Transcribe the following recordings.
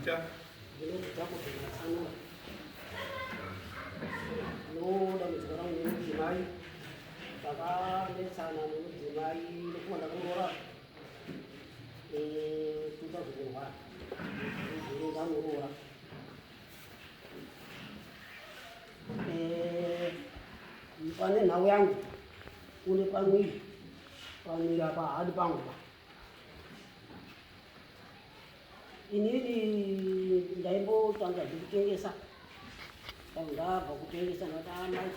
Kucha. Ndinokuda kuzvinatsanura noda mudzimai nemudzimai takanetsana nemudzimai ndokuva ndakanora kuita zvekurwara ndanguroora pane nhau yangu kune pamwiri apa hadi pangu inini ndaimbotanga zvekutengesa ndabva kutengesa ndatamai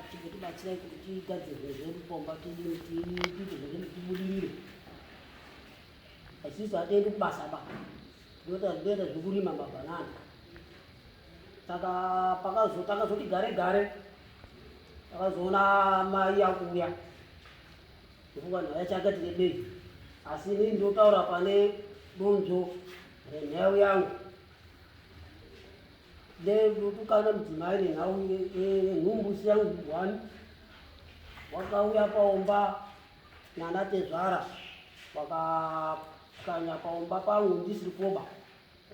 chinotibatsira kuti tigadzirwe zvemupomba tiite zvekubudirire asiso atiendi kubasa ba ndoita zvekurima mabhanana saka takazoti gare takazoona mai akuuya ndokuva nhaya chakatire bei asi inini ndotaura pane donzo renhau yangu ndokukana mudzimai nenhumbusi yangu 1 wakauya paomba nanatezvara wakakanya paomba pangu ndisiri koba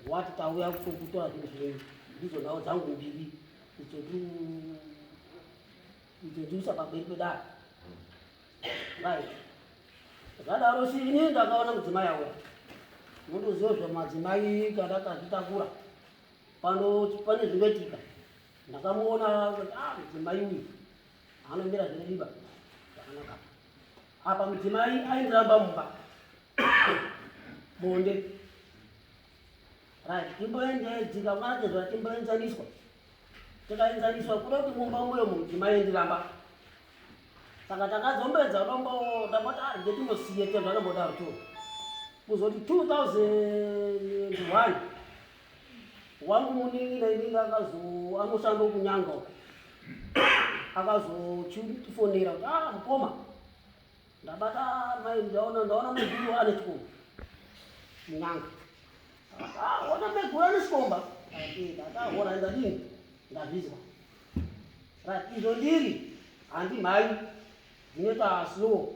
wati tauya kutokutora zvinhu zvenyu ndidzo nhau dzangu mbiri ichotiusa pamberi pedare right zvadaro si inini ndakaona mudzimai auya mundoziva zvamadzimai kana akazvitakura pane zvingoitika ndakamuona mudzimai uyu anomira zvinodiba zvakanaka apa mudzimai aindiramba mumba bonde right timboendedzika mwanatezvara timboenzaniswa tikaenzaniswa kuda kuti mumba moyo mudzimai endiramba saka takazombedza ndamboti ndetinosiye tezvakamboda ruto kuzoti 2001 wangu muningira inini anoshanda kunyanga akazotifonera kuti mukoma ndabata mai ndaona muguru ane chikomba munyanga ona meguru ane chikomba ndataona ndadini ndazvizwa right izvo ndiri handi mhai dzinoita slow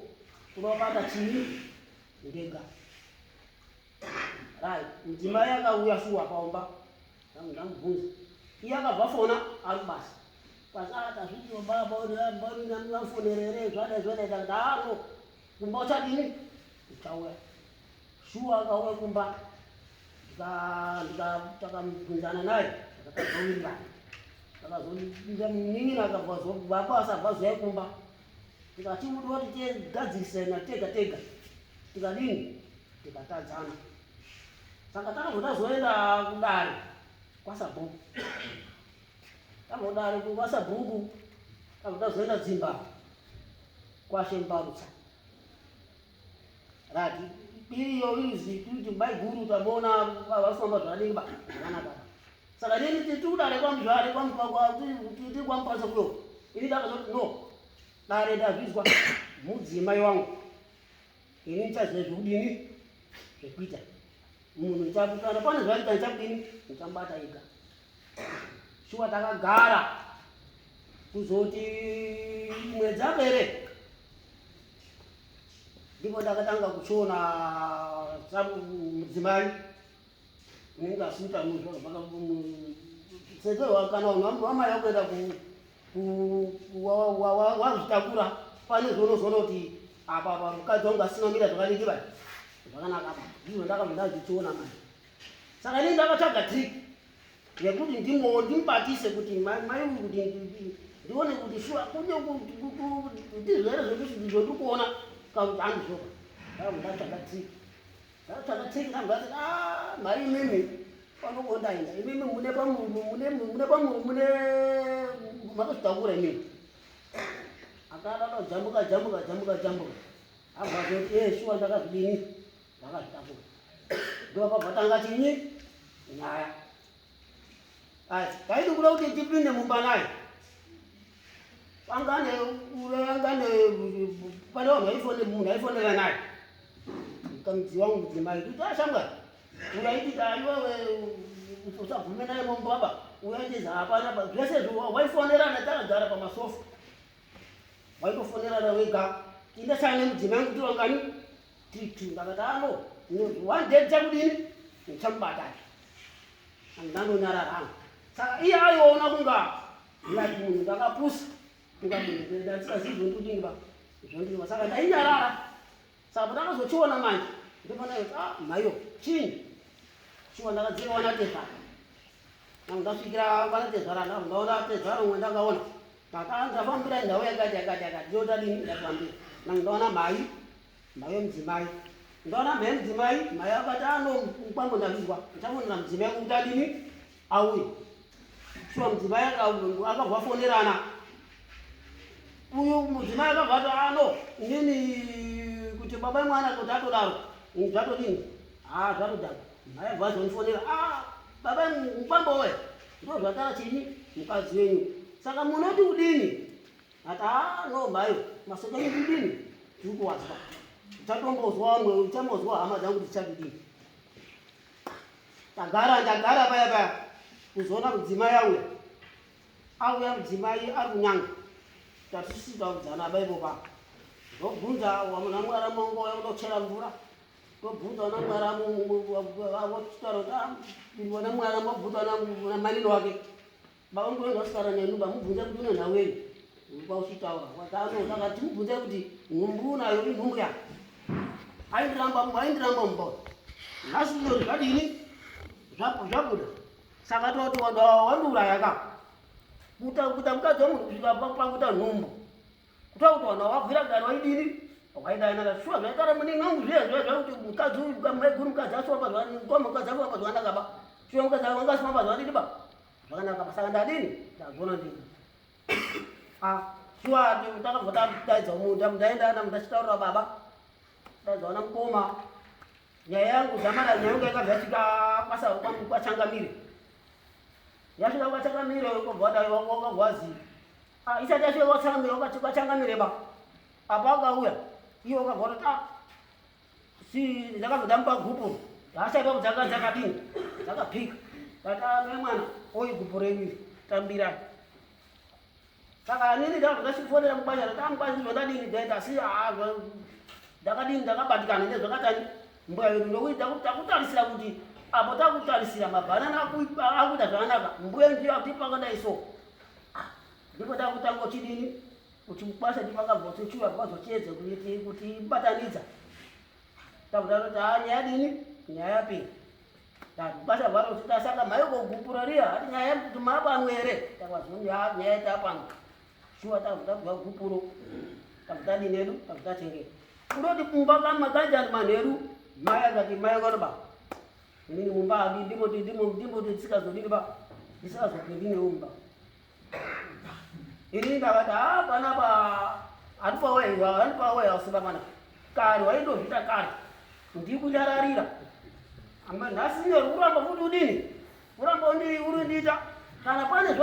kunobata chii ndega right mudzimai akauya shuwa paomba ndamubvunza iye akabva fona ari basa pasata zvitiwo baba unamufonerere zvadaizvadaita ndaro kumba uchadini uchauya shuwa akauya kumba takamubvunzana naye takazowirira takazoningira akabva asabva zoya kumba tikatiudiwa tigadzirisana tega tikadini tikatadzana saka takazotazoenda kudare kwasabhuku tavodare kwasabhuku tazotazoenda dzimba kwashembarutsa rati iriyo izi kuti mai guru taboona vasifamba zvadimba zvakanaka saka nini tikudare kwamuzvare tiri kwamupasa kuyo ini takazoti no dare ndazvizwa mudzimai wangu ini ndichaziva zvekudini zvekuita munhu kana pane zvaita ndichakudini ndichamubata ega shuwa takagara kuzoti mwedzi apere ndipo ndakatanga kuchiona mudzimai unenge asuita kana unhu wamai wakuenda wazvitakura pane zvonozoona kuti apa mukadzi wangu asina mira zvakadiki zvakanaka ndizvo ndakazondazichiona mai saka ini ndakatsvaga triki yekuti ndimubatise kuti mai uyu kuti ndione kuti shuwa ndizvere zvekuti zvodikuona kakuti handizvoka ndakazodatsvaga triki ndambati mai imimi panokondaenda imimi mune pamuru mune makazvitakura imimi akadada jambuka abvazoti shuwa ndakazvidini ndakazvitakura ndopabva tanga chinyi nyaya taidi kuda kuti tipinde mumba naye angane pane munhu aifonera naye kamudzi wangu mudzimai kuti ashambwa uyaitita iwewe usabvume naye mumbaba uyatiza hapana zvese waifonerana takagara pamasofa waitofonerana wega indasana nemudzimai kuti wangani titu ndakati ano one day ndichakudini ndichamubata ndandonyarara saka iye aiona kunga ngati munhu ndakapusa kunga munhu ndasikazizwe ndikudiniba zvondiniba saka ndainyarara saka pandakazochiona manje ndipona maiyo chini chiwa ndakadziwana tezvara ndasvikira kwanatezvara ndaona tezvara umwe ndakaona ndafambira ndau yakati yotadini ndafambira ndaona mai mudzimai ndaona mai mudzimai mai akati kwambo ndavizwa ndichafonera mudzimai kuti adini auye shuwa mudzimai akabva fonerana uyu mudzimai akabva inini kuti baba mwana kuti atodaro zvatodini zvatodaro mai abva azonifonera baba mukwambo we ndo zvatara chini mukadzi wenyu saka munoti kudini ati no maiyo masoka enyu kudini tiri kuwazwa uchatombozwa wamwe uchambozwa hama dzangu kuti chakudini ndagara paya kuzoona mudzimai auya mudzimai ari kunyanga tatisisa kudzana baibo pa ndobvunza namwara mongo unochera mvura ndobvunza namwara wotara namwara mobvunza namanino wake baongoendosara nenuba mubvunze kuti une nhauweni kwausitaura saka timubvunze kuti nhumbu unayo inhumbu yake aindiramba mubao nhasi ndori zvadini zvabuda saka toti wandiuraya ka kuta mukadzi wemunhu kusvika pakuta nhumbu kuta kuti wana wabvira kudari waidini wakaidanaka shuwa zvaitara mune nyangu zviya zvakuti mukadzi maiguru mukadzi asiwa pazvani mukadzi asiwa pazvani akaba shuwa mukadzi angasiwa pazvani diba zvakanaka pasaka ndadini ndazvona ndini shuwa takabva tadaidza munda ndaenda ndachitaurira baba tadzaona mukoma nyaya yangu dzamara nyaya yangu yakabva yasvika kwachangamire yasvika kwachangamire wakabvazi isati yasvika kwachangamire ba apa akauya iye wakabva si ndakabva damupa gupuru asaipa kudzakadini dzakapika tatame mwana oyi gupuru emiri tambirani saka nini ndabva ndasifonera mubanja tatamukwanisi zvondadini daita asi ndakadini ndakabatikana nezvakatani mbuya yedu ndokuti takutarisira kuti apo takutarisira mabhanana akuita zvakanaka mbuya ndiyo akutipakadaiso ndipo takutanga chidini kuti mukwasha tipakabvotochiwa pazochiedze kuti ibatanidza takutati nyaya dini nyaya yapera basa varo titasaka maiko gupura riya hati nyaya kuti mapanwe ere takazonyaya nyaya tapanga shuwa takutagwa gupuro takutadi nedu takutatengera kundoti kumba kama kanjani manheru maya kati maya kanoba inini mumba abi ndimoti tisikazodini ba ndisikazopindi neumba inini ndakati panapa hatipawe hausimba mana kare waindozvita kare ndikunyararira ama nhasi nyori kuramba kuti udini kuramba urindiita kana pane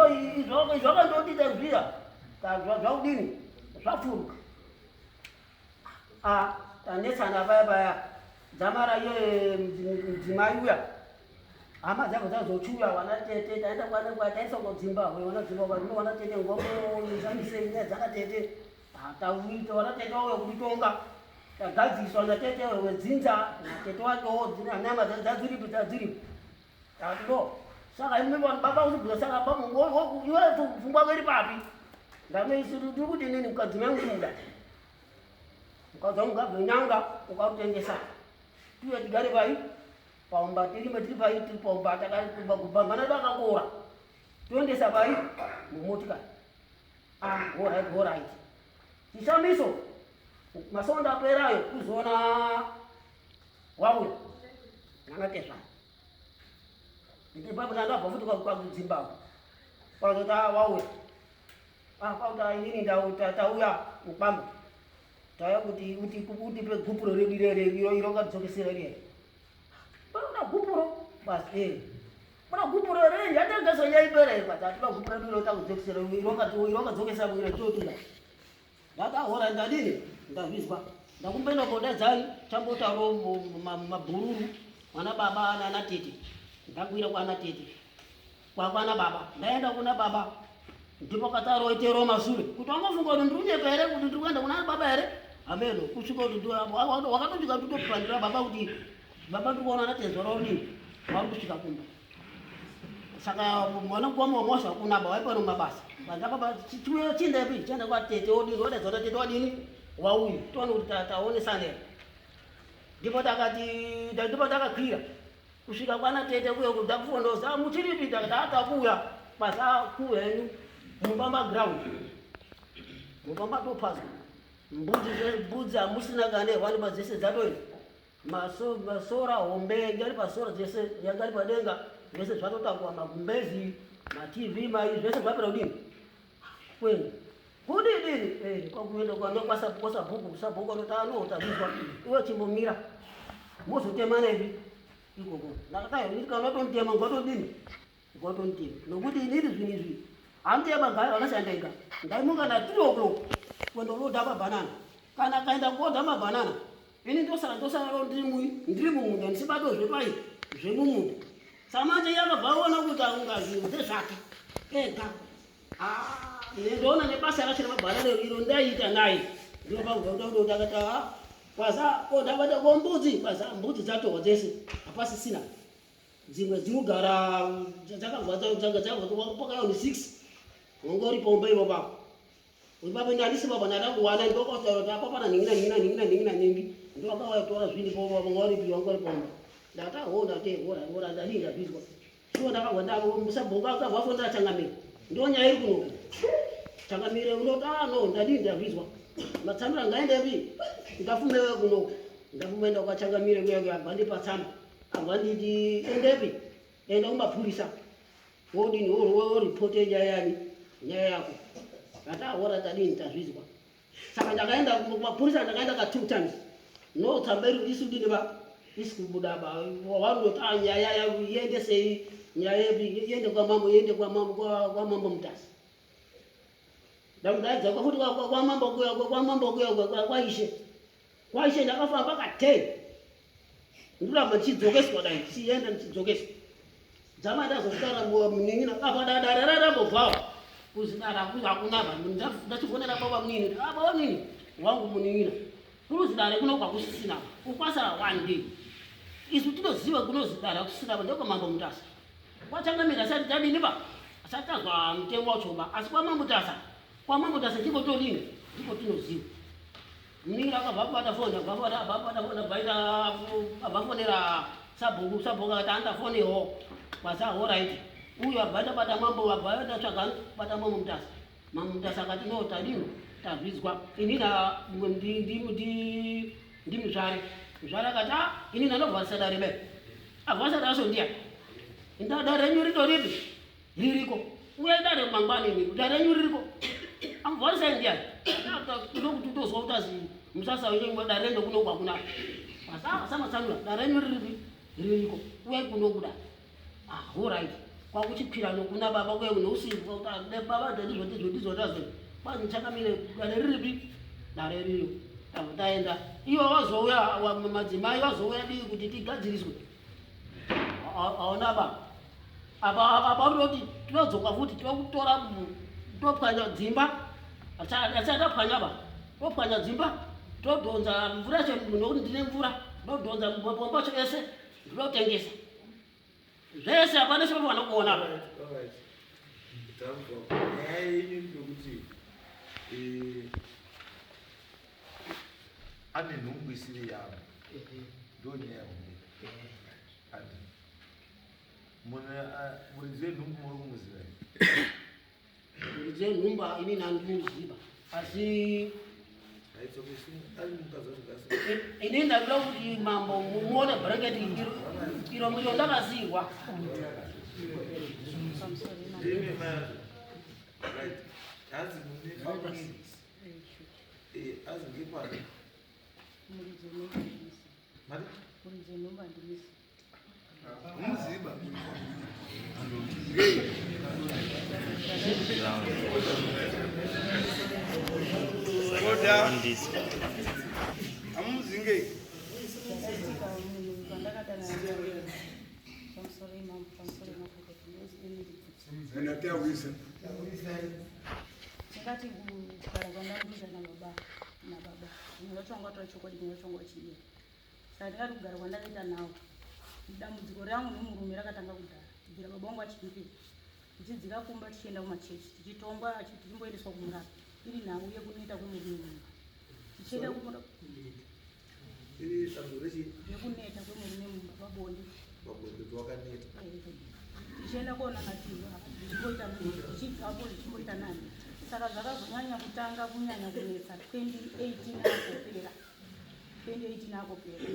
zvakandotita zviya zvakudini zvapfuruka tanetsana paya dzamara iye mudzimai uya hama dzabva dzazochuya wana tete taenda kwataisa kudzimbabwe wana dzimbabwe wana tete ngomoisamise nyaya dzakatete tauita wana tete wauya kuditonga tagadziswa natete wedzinza natete wakewo nyama dzadziripi tati do saka imivanu baba usibvisa saka iwe pfungwa kweri papi ndameisiri tiri kuti nini mukadzi menguda mukadzi wangu ngabve nyanga ukarutengesa tiwe tigare pai paumba tiri pai tiri paumba takagubhambana takakora toendesa pai mumotikari goraiti chishamiso masonda aperayo kuzoona wauya nangatezvana ndipaipo ndandabva futi kwakudzimbabwe kwazoti wauya kwauta inini tauya mukwambo tauya kuti utipe gupuro redu iro ngadzokesera riya pana gupuro basi pana gupuro re yatangazoyaipera kwatatipa gupuro redu iro takudzokesera iro ngadzokesera kuira chotula ndakahora ndadini ndazvizwa ndakumbenda kodadzai tambotaro mabhururu mwana baba nana tete ndakwira kwana tete kwakwana baba ndaenda kuna baba ndipo kataro itero masure kuti wangofunga kuti ndinyepa ere kuti ndiri kuenda kuna baba ere ameno kusvika kuti wakatosvika tutopandira baba kuti baba ndiri kuona natezvaro nini vari kusvika kumba saka mwana kwa mwosha kuna ba waipa no mabasa bazaka ba chiwe chinde bi chenda kwa tete odi rode zote tete odi wa huyu tona utaone sana ndipo takakira kusvika kwana tete kuyo kudakufondoza muchiripi takata kuya basa kuyenyu mubamba ground mubamba topaza mbudzi amusina kane wani padzese dzatoi masora hombe ngali pasora dzese yangali padenga zvese zvatotangwa magumbezi matv mai zvese zvapera kudini kwenu kudidini kwakuenda kwanokwasa bhuku sabhuku anotano utazizwa iwe chimbomira mozotemana ivi ikoko ndakatayo ndikanotontema ngwatodini ngwatontema nokuti iniri zvinizvi amtema gari vakashandaika ndaimuka na 3 o'clock kwendoloda mabhanana kana kaenda kuodha mabhanana ini ndosara ndiri mumunda ndisibatozve pai zvemumunda samanje yakabvaona kuti aungazivi dzezvake ega ndoona nebasa rakachira mabhanana iro ndaiita naye ndopaudaudauda akati kwaza odabata kombudzi kwaza mbudzi dzatowa dzese hapasisina dzimwe dzinogara dzakagwadzapakaoni 6 ungori pombe ivo pako ipapo ndandisipa ndakuwana ndokotaota apo pana ningina ningi ndokawaitora zvini ngoripi wangori pombe ndataona te ora ndadii ndabvizwa sio ndakagwandako musabhuka akabvafondera changamire ndonyaya iri kunoku changamire unotano ndadii ndabvizwa matsamira ngaendepi ndafumewe kunoku ndafumeenda kwachangamire kuya abvandipa tsamba abvanditi endepi enda kumapurisa wodini woripote nyaya yako ndataora tadini tazvizwa saka ndakaenda kumapurisa ndakaenda ka 2 times no tsamba iri isudini ba isikubuda ba wanota nyaya yende sei nyaya yende kwa mambo mutasi ndakudaidza kwafuti kwa mambo kwaishe ndakafamba ka 10 nduramba ndichidzokeswa dai sienda ndichidzokeswa dzama ndazosara muningina apa darararambobvawa kuzidara hakuna vanhu ndachifonera baba munini baba munini wangu muningina kuruzidare kunogwa kusisina kukwasara 1 day isu tinoziva kunozidara kusisina ndoko mambo mutasa kwachangamira asati tadini ba asati tazwa mutengo wachoba asi kwamambo mutasa ndipo todini ndipo tinoziva muningina akabva kubata foni abvafonera sabhuku akati andafonewo kwasa alright uyu abvatabata mambo abvatatsvaga bata mambo mutasa akati no tadini tazvizwa inina ndimuzvare akati inini anobvasa dare be abvasa dare sondiya dare renyu ritoripi ririko uye dare mangwani dare renyu ririko amubvarisa ndiya ndokuti tozwa utazi musasa wenyu dare rendo kunogwa kuna asamatsanura dare renyu ririko uye kunokuda alright kwakuchikwira nokuna baba kuye neusiku baba ndizvotazo kwani chakamire dare riripi dare ririyo taenda iyo wazouya madzimai wazouya dii kuti tigadziriswe aona apa kuti tinodzoka futi tokutora topwanya dzimba achaatapwanya topwanya dzimba todhonza mvura nokuti ndine mvura todhonza pombo ese ndinotengesa zvese hapana chepafana kuona ane nhumbu isiri yavo ndonyaya hombe muridzi wenhumbu muri kumuziva muridzi wenhumba ini nandimuziva asi ini ndakuda kuti mambo muone bharaketi iro miro ndakazirwa Muziba. Amuzinge. Tikati kugara kwandambuza nababa ndinochongwa tochokodi ndinochongwa chiye saka ndikati kugara kwandakaita nawo dambudziko rangu nemurume rakatanga kudhara kubvira baba wangu achipipira tichidzika kumba tichienda kumachechi tichitongwa tichimboendeswa kumurara iri nhau yekuneta kwemurume mumba tichienda yekuneta kwemurume mumba pabonde tichienda koonanatirwa tichibvapo tichimboita nani saka zvakazonyanya kutanga kunyanya kunetsa 2018 akopera 2018 akopera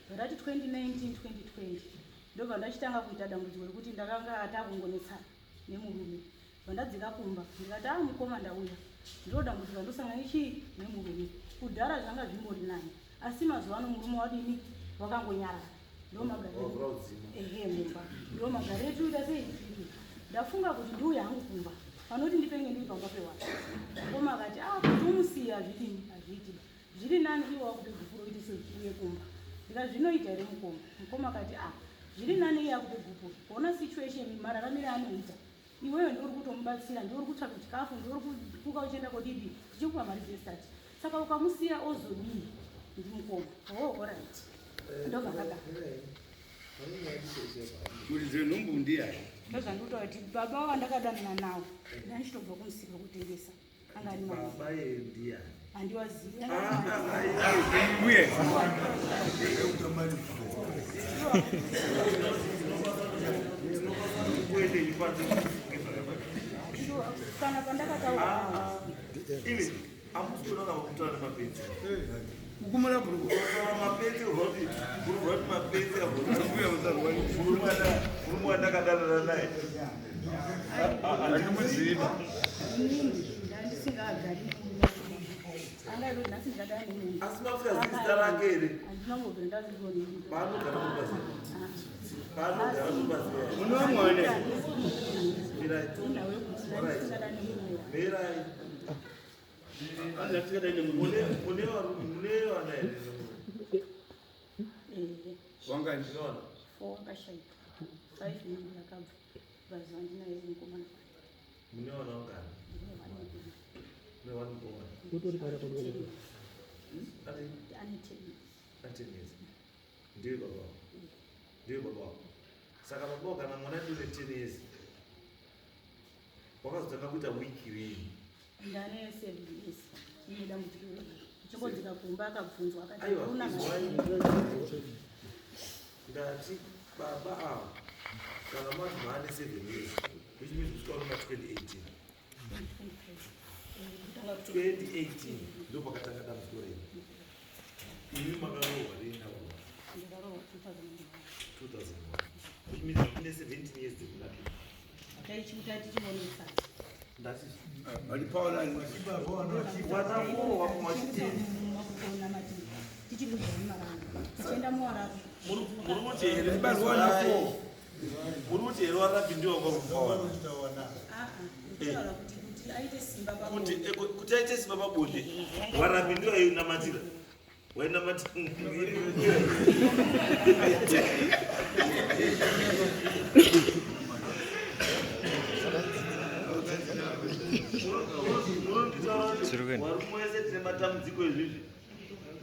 zvarati 2019 2020 ndobva ndachitanga kuita dambudziko rekuti ndakanga atakungonetsana nemurume vandadzika kumba ndikati mukoma ndauya ndiro dambudziko ndosangana ichi nemurume kudhara zvanga zvimbori nani asi mazuva ano murume wadini wakangonyarara mumba ndo magare etu ita sei ndafunga kuti ndiuya hangu kumba panoti ndipenge ndiri pamba pewata mukoma akati kuti umusiya zvidini hazviiti zviri nani iwa kuti gufuro iti seuye kumba ndika zvinoita here mukoma mukoma akati zviri nani iya kuti gupu kuona situation mararamire anoita iweyo ndiuri kutomubatsira ndiuri kutsvaka chikafu ndiuri kuka uchienda kodidi tichikupa mari dzesitati saka ukamusiya ozodini ndi mukoma alright ndobvakada kuti zvenombundi hai ndozvandikuta kuti baba wandakadanana nawo ndandichitobva kumusika kutengesa anga ari baba yendiya handiwazivi kana pandakataura ili amusikuona kutana mapenzi kukumura bhuruku mapenzi roti mapenzi murume wandakadanana naye andimuziva ndandisingagari asi mafika zita rake here handinambobve ndazivoni paanogara mubazia munova mwane mirai mune vana here wanganiona wakashaika 5 minutes yakabva baziva ndinaye mukomana mune vana ungani mune vana mukomana ane 10 ndiye baba wako ndiye baba wako saka baba wako kana mwana ndiune 10 years wakazotanga kuita wiki rini ndane 7 years ine dambudziko ichikodzika kumba akabvunzwa akati aiwa una ndati baba avo kana mati maane 7 years which means kusvika unoma 2018 ndo pakatanga dambudziko rei imi makarohwa rienda kuva 2001 which means ine 17 years dzekunapia taichiuta tichionesa ndati alipaona watafowa kumachitini tichienda muwaraka muri kuti here warapindiwa kwakupawana kuti aite simba kuti aite simba pabonde warapindiwa namatira wainamatira warumwese tine matambudziko ezvizvi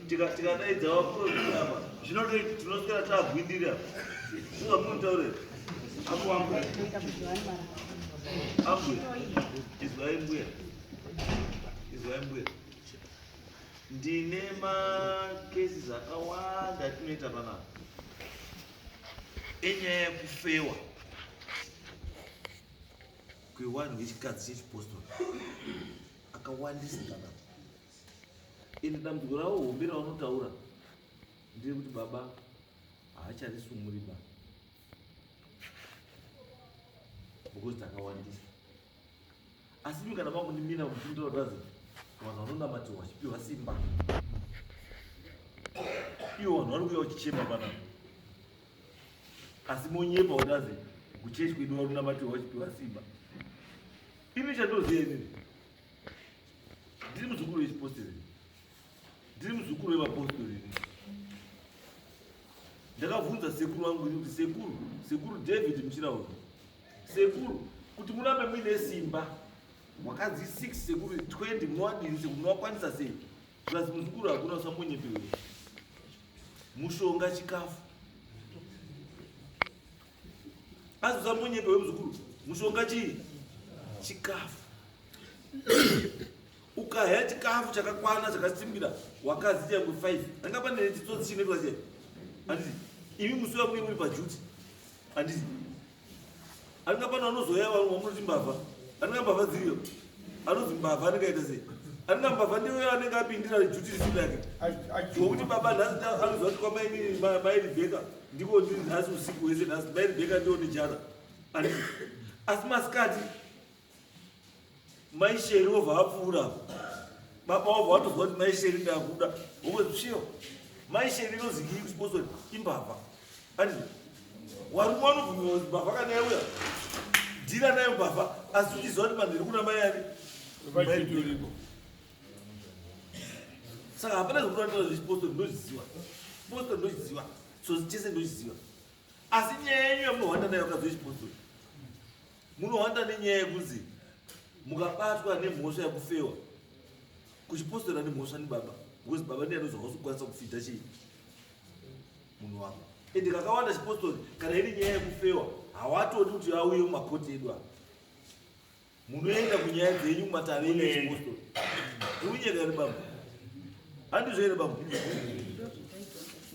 tikadaidza waproapa zvinototi tinoswera taagwindira uva munotaure ambwe izwai mbuya ndine makesi akawanda tinoita panapa enyaya yekufewa kwewanhu vechikadzi chechipostori akawandisika napo ende dambudziko ravo hombe ravanotaura ndiri kuti baba haacharisumuriba because takawandisa asi mi kana makundimina muchindirautazi vanhu vanonamatirwa vachipiwa simba ivo vanhu vari kuuya vachichema panapa asi monyepa utazi kuchechi kwedu varunamatirwa vachipiwa simba ini chandoziva inini ndiri muzukuru wechiposteri ndiri muzukuru wevapostori ndakabvunza sekuru vangu kuti sekuru David Muchirauzi sekuru kuti murambe muine simba mwakanzi 6 sekuru 20 munowadini sekuru munowakwanisa sei zvazi muzukuru hakuna usambonyepewe mushonga chikafu azosamunyepe wemuzukuru mushonga chii chikafu. Ukahya chikafu chakakwana chakasimbira wakazi yangu 5 anga pane chitsotsi chinoitwa sei anditi imi musi wamwe muri pajuti anditi anga pane anozoya wamunoti mbavha anenge mbavha dziriyo anozi mbavha anengaita sei anenge mbavha ndiyo anenge apindira juti risini yake wokuti baba nhasi anoziva kuti kwamairibheka ndiko ndiri nhasi usiku wese nhasi mairibheka ndiyo nejara anditi asi masikati maisheri wobva apfuura baba wabva watozwa kuti maisheri ndakuda wokwezvishiyo maisheri inozikii kuchipostori imbavha ani warume wanobvumiwa kuti mbavha kana yauya dhira nayo mbavha asi uchiziva kuti manheri kuna mai ani mairipo. Saka hapana zvokuratira zvechipostori ndozviziva postori ndozviziva sozi chese ndozviziva asi nyaya yenyu yamunohwanda nayo akazve chipostori munohwanda nenyaya yekunzi mukabatwa nemhosva yakufewa kuchipostora nemhosva nibaba because baba ndiye anozowa kukwanisa kufidha chii munhu wako ende kakawanda chipostori kana iri nyaya yakufewa hawatodi kuti auye mumakoti edu apa munoenda kunyaya dzenyu mumatare enyu echipostori unyeka iri baba handizvo ere baba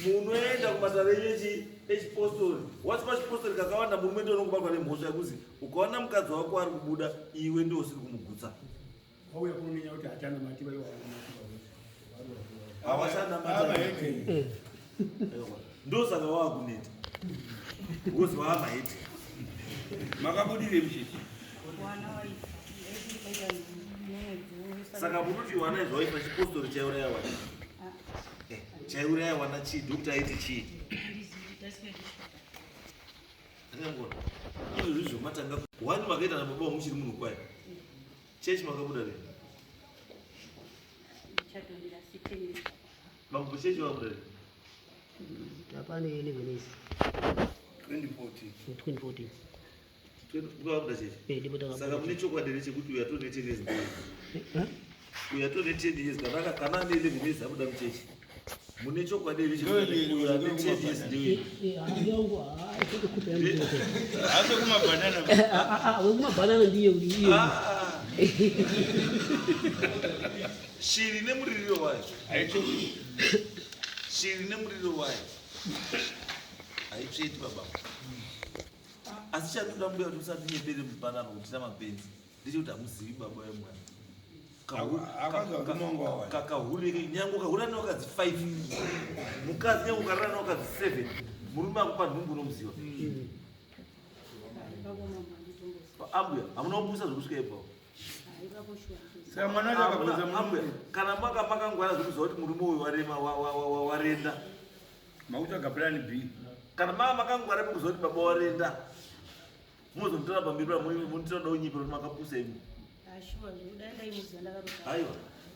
munoenda kumatare enyu echipostori wati pachipostori kakawanda murume ndiye unongobatwa nemhosva yekuzi ukaona mukadzi wako ari kubuda iwe ndiwo usiri kumugutsa auya kunonyanya kuti hatana matiba iwa hawashanda matiba ndosaka waakuneta because waamaheti makabudire mchechi saka munoti wana izvawaipa chipostori chaiuraya wana chaiuraya wana chii dokta aiti chii angangona izvozvi zvomatanga wani makaita nababa wamuchiri munhu kwai chechi makabuda rei mambo chechi wabuda rei Tapane 11 years. 2014. Wabuda chechi saka mune chokwadi rechekuti uya tone 10 years uya tone 10 years kana ane 11 years abuda muchechi mune chokwadi rechekuti uya ane 10 years ndiwe hasa kumabanana wekumabanana ndiye shiri nemuriro wayo shiri nemuriro wayo haitsveti baba asi chatoda mbuya kuti usati nyepere mupanano kutina mapenzi ndechekuti hamuzivi baba wemwana kakahurike nyange ukahurira newakadzi 5 mukadzi nyange ukarara newakadzi 7 murume akupa nhumbu unomuziva ambuya hamuna kubusa zvokusvika ipapo ambuya kana makangwara zvokuziva kuti murume uyu warenda makutsvaga plan B kana makangwara mekuziva kuti baba warenda munozomutora pamberi munotirakuda unyipe kuti makapusa imi aiwa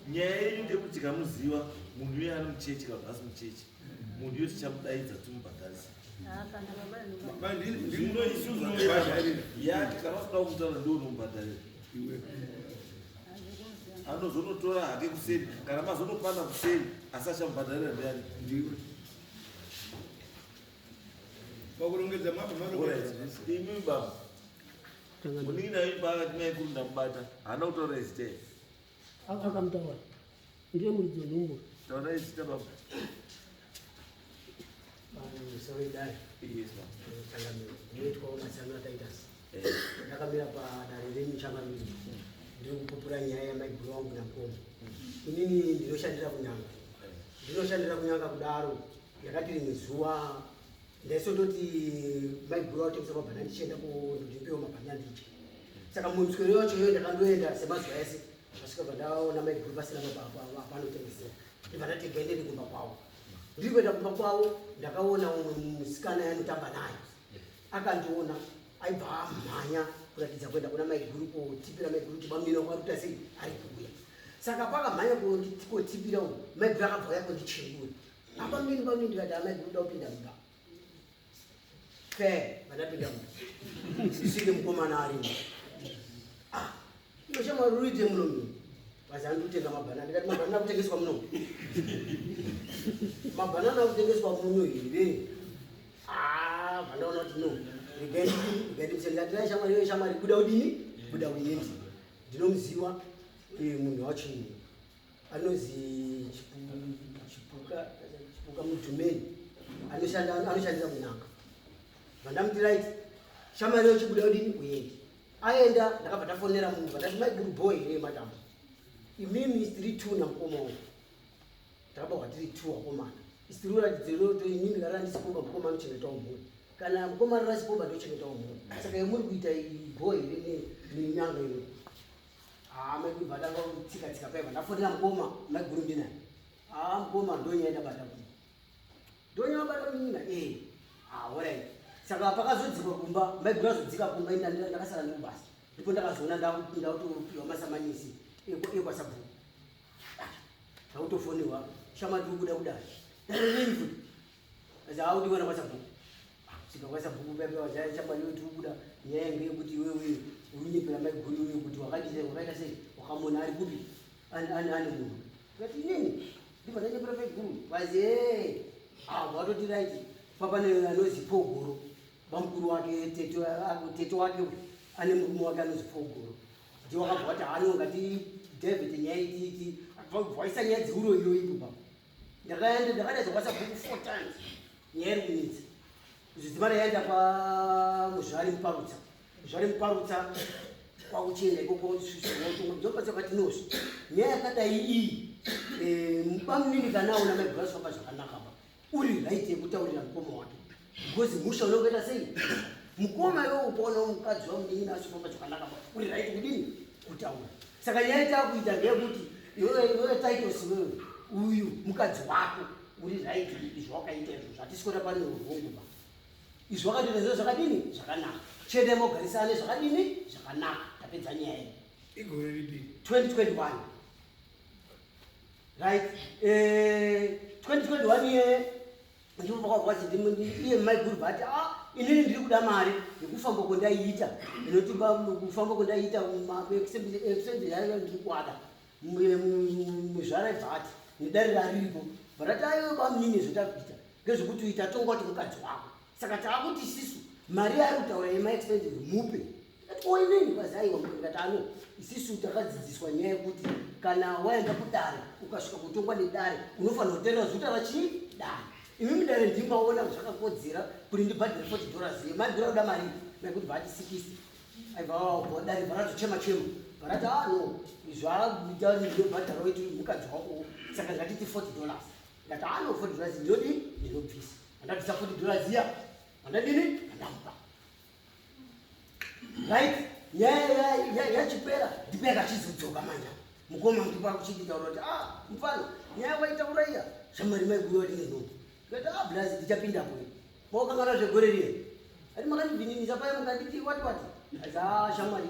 nyaya yenyu ndekuti tikamuziva munhu uye ari muchechi kana asi muchechi munhu iyo tichamudaidza timubhadharisa zvino isuzu yake kana wasida kumutaura ndo unomubhadharira anozonotora hake kuseri kana mazonopanda kuseri asi achamubhadharira ndiani ndiwe pakurongedza imi baba muninginayo pakati maikuru ndamubata haana kutaura izita here akamutaura ndiye muridzi wenhumbu taura izita baba ndinoitwawo masangano ataitasi ndakamira padare remuchangamiri ndiri kupupura nyaya yamaiguru wangu namukomo inini ndinoshandira kunyanga kudaro yakati rimwe zuva ndaisondoti maiguru autengesa mabhana ndichienda ndindipewo mabhana ndiche saka mumuswero wachoyo ndakandoenda semazuva ese asvika pandaona maiguru pasina panotengesera ndibva ndatengaendeni kumba kwavo ndiri kuenda kumba kwavo ndakaona umwe musikana yanotamba naye akandiona aibva amhanya kuratidza kuenda kuna maiguru kotipira maiguru kuti bamira kwaruta sei ari kuuya saka pakamhanya kotipira umu maiguru akabva yako ndichenguri apamini pamini ndikati amaiguru da kupinda mumba vandapinda mumba isine mukomana arimo inoshamarurite munomini vazandotenga mabhanana ndikati mabhanana akutengeswa muno mabhanana akutengeswa muno here vandaona kuti no ndikati shamwari kuda udini kuda uyendi ndinomuziva munhu wachini anozi chipuka mudhumeni anoshandira munanga vandamuti right shamwari yochikuda udini uyendi aenda ndakabva tafonera munhu vandati maiguru boy here madam imimi tiri 2 namukoma wangu takabva tiri 2 wakomana isitiri kuratidza inini gara ndisikomba mukoma anochengetawo mhuri kana mukoma rarasikomba ndochengetawo mhuri saka yemuri kuita boy here nenyanga ino maiguru vatanga kutsika paiva ndafonera mukoma maiguru ndinaye mukoma ndonyaenda bata kuti ndonyaa bata kunyina alright saka pakazodzikwa kumba maiguru azodzika kumba ndakasara ndikubasa ndipo ndakazoona ndakutopiwa masamanisi ekwasabhuku ndakutofonerwa shamari kubuda kudai ndainini futi asi audiwana kwasabhuku sika kwasabhuku paipa shamari yoti kubuda nyaya yangu yekuti wewe unyepera maiguru uyu kuti wakaita sei wakamona ari kupi ane munhu tikati inini ndibva ndanyepera maiguru vazi watoti right papane anozi pogoro vamukuru wake tete wake ane murume wake anozi pogoro ndiwo wakabva wati ngati David nyaya iti vaisa nyaya dziuro iyoipo papa ndakadaidza kwasabhuku 4 times nyaya iri kunetsa zvidzimara yaenda pamuzvari muparutsa kwakuchienda ikoko dzopatsa kwati nozvi nyaya yakadai iyi mubamunini kana aona maiguru asifamba zvakanaka pa uri right yekutaurira mukoma wake because musha unongoita sei mukoma iwo ukaona mukadzi wamunini asifamba zvakanaka pa uri right kudini kutaura saka nyaya itakuita ngeyekuti iwewe Titus wewe uyu mukadzi wako uri right izvo wakaita izvo zvatisikota pane urwongoba izvo wakatoita zviro zvakadini zvakanaka chete mogarisane zvakadini zvakanaka tapedza nyaya iyi igore ripi 2021 right 2021 iye ndivakwakwati iye maiguru bati inini ndiri kuda mari yekufamba kwandaiita inoti kufamba kwandaiita exendi yayo ndiri kuada muzvara bvati nedare raripo varati aiwe bamunini zvotakuita ngezvekuti uita tonga kuti mukadzi wako saka taakuti isisu mari yari kutaura yemaexpensive mupe oinini kwazi aiwa ngati ano isisu takadzidziswa nyaya yekuti kana waenda kudare ukasvika kutongwa nedare unofanira kutenda zuta rachii dare imimi dare ndingaona zvakakodzera kuti ndibhadhire $40 maiguru auda mari maikuti bhati 60 aibva dare varatochema varati no izvaita ndinobhadhara waiti mukadzi wako saka ngatiti $40 ngati $40 ndinodi ndinobvisa andabvisa $40 iya andadini andamupa right nyaya yachipera ndipo yakachizodzoka manja mukoma ndipo akuchiditaura kuti mufano nyaya waitaura iya shamari maiguru wati neno ngati blazi ndichapindapo maukangana zvegore riye ati makandibvininisa paya mukanditi wati asi shamari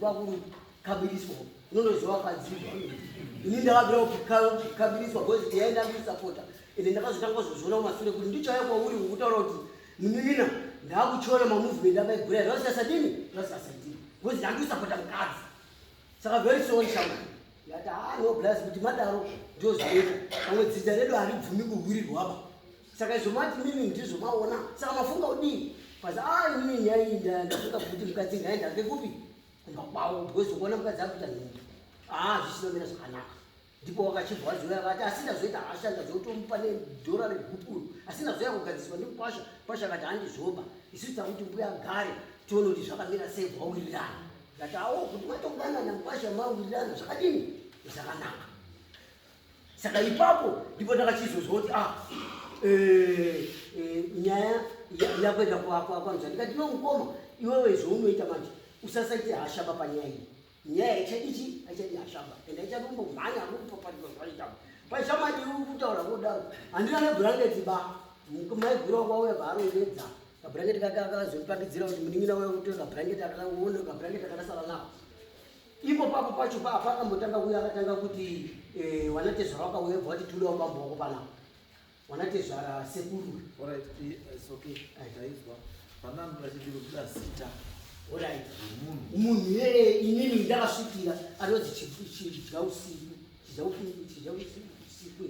kwakukabiriswa unonoziva kadzirwa ini ndakabvira kukabiriswa bcause yaenda ndisapota ende ndakazotanga zozviona kumashure kuti ndichaya kwauri ukutaura kuti muninina ndakuchiona mamovement amaigura rasiasadini bcause ndandisapota mukadzi saka very sorry shamari yati no blas kuti madaro ndozvoita pamwe dzidza redu haribvumi kuhwirirwapa saka izvomati mimi ndizvomaona saka mafunga udii pasi inini nyaya iyi ndafunga kuti mukadzi ngaenda ngekupi kumba kwawo bcause ukuona mukadzi akuita nhumbu zvisinomira zvakanaka ndipo wakachibva waziva akati asindazoita hasha ndazotomupa nedhora regupuru asindazoya kugadziswa ndikupasha pasha akati handizoba isusu takuti mbuya agare tione kuti zvakamira sei bvawirirana ngati kuti matongana mupasha mawirirana zvakadini zvakanaka saka ipapo ndipo ndakachizozwa kuti nyaya yakuenda kwanza ndikati nomukoma iwewe zvounoita manje usasaite hashaba panyaya iyi nyaya ichadichi aichadi hashaba ende aichatombomhanya akupapatika zvaitapa paishamadi kutaura kudaro handina nebhurangeti ba maigura kwauya vaaroedza kabhurangeti kake akazopambidzira kuti munin'ina uya kutora kabhurangeti akaone kabhurangeti akadasara nako ipo papo pacho pakambotanga uya akatanga kuti wanatezvara wakauya bva wati tuda ubambo wako panapa wanatezvara sekuru Alright, it's okay. Aitaizwa. Panandu rachidiro kuda zita. Alright. Munhu inini ndakasvikira anonzi chidya usiku. Chidya usiku.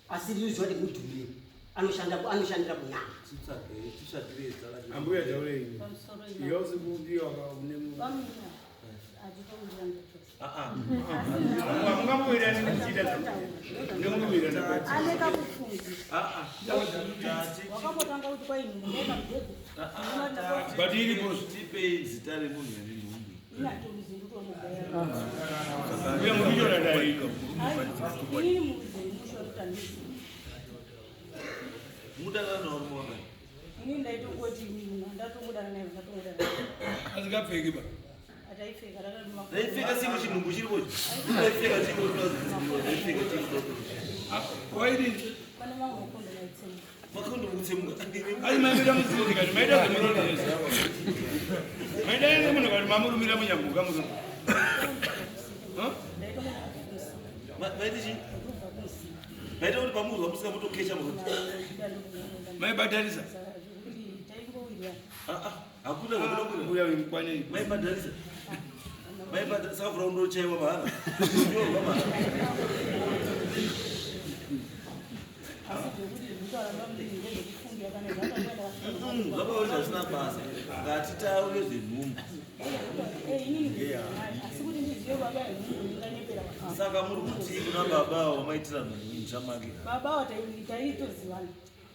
Asi ndinozwa kuti mudhumire. anoshandira munyama. Ambuya taurei. pamusoro ina Yose kudiwa kaunemu. pamina adzitokumbira Mungambuira nechida. Ngemubuira ndakati. aneka kufunga wakambotanga kuti kwaini ndeka mudego But iri post. tipei zita remunhu ane nhumbi inatomizindutomugaya Uya mukijora ndaiko. ini muzemushorutanisi mudana naomoga ini ndaitongoti ndatongodana naye ndatongodana naye Asikapfeki ba. ataipfeka ndaipfeka siku chinhumbu chiripocho ndaipfeka ndaipfeka Waidi. pane mamwe makondo naitsenga makondo kutsemuka Ai mamira muziki kati maida zimurondesa. Maida yangu muno kati mamurumira munyambuka muno. ndaitongokuisa maiti chi kubva kusi maita kuti pamurwa musika mutokecha makuti Maibadalisa. kuti taingowirwa hakuna zvakunokuira Uya wimkwane. maibhadharisa maibhadharisa sakafura undochaiwa mahara nyorwa mahara asi zvekuti zvinotaura mbiri ngezvekufungira kana zvakaenda zvakauri zvisina basa ngatitaure zvenhumbu inini asi kuti ndizive baba yenhumbu inganyepera saka muri kuti kuna baba wamaitira nhumbu chamake baba taitozivana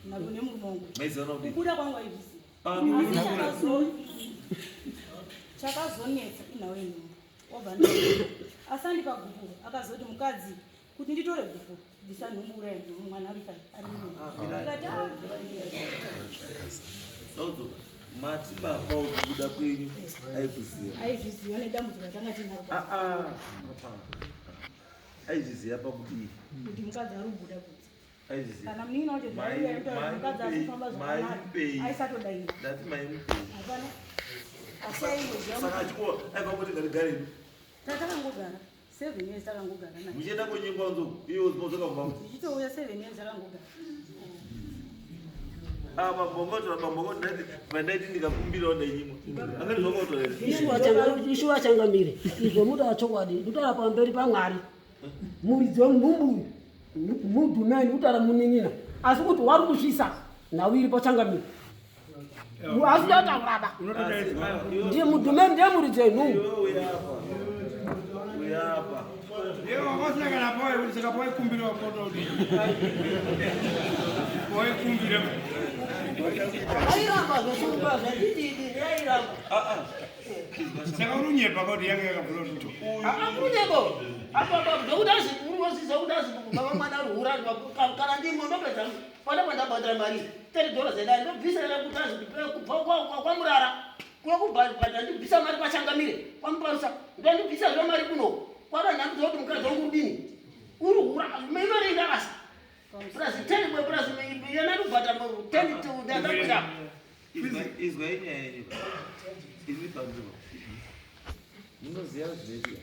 napo nemurume wangu maizivana kuti kubuda kwangu aizviziva asi chakazonetsa inhau yenhumbu obva asandipa gufuro akazoti mukadzi kuti nditore gufuro ndisanhumbura mwana ari ari akati saudzo mati baba ukubuda kwenyu aikuziva aizviziva nedambudziko ratanga tinaro aizviziva pakudii kuti mukadzi ari kubuda kuti aizviziva kana munin'ina wacho mukadzi asifamba zvakanaka aisatodaira ndati maimupei hapana asi aingoziva saka achiko aiva kuti ngarigareni tatakangogara 7 years takangogara naye muchienda kwenyengwa nzo iyo zinozokaumba tichitouya 7 years takangogara mabongoto vandaiti ndikakumbirawo ndainyimwa angati zvongotorera Ishuwa changamire izvo muda chokwadi ndutara pamberi paMwari muridzi mumbu mudhumeni utara munin'ina asi kuti wari kusvisa nhau iri pachangamire asi yatauraba ndiye mudhumeni ndiye muridzi wenhumbu uyapa Yeo wakasangana pawe kuti saka pawe kumbira wakoto kuti. Pawe kumbira. airamba zvesungwa zvadididi yairamba Saka urunyepa kuti yange yakavhura kuti. akurunyepo apa zvokudazi urivosisa kudazi baba mwana ruhura kana ndimo ndopedza pana kwandabhadhara mari $30 zedai ndobvisira kutazi kubva kwamurara kuya kubhadhara ndibvisa mari pachangamire kwamuparusa ndandibvisa zva mari kuno kwadanhambidzwa kuti mukadzi wangu udini uri hura imari indakasa plus 10 bwe plus yana kubhadhara 10 ndandabvisa izwa inyaya yenyu iri panzvimbo munoziva zvinoitika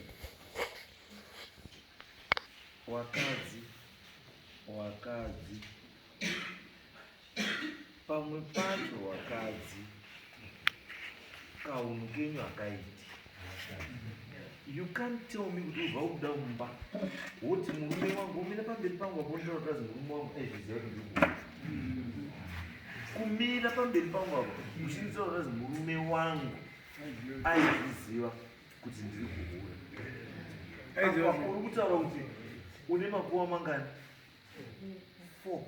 wakadzi pamwe pacho wakadzi kaunhu kenyu hakaiti you can't tell me kuti ubva kubuda mumba woti murume wangu umira pamberi pangu apondirotazi murume wangu aizviziva kuti ndikubuda kumira pamberi pangu apo uchinditaurazi murume wangu aizviziva kuti ndiri kuhura uri kutaura kuti une makuva mangani 4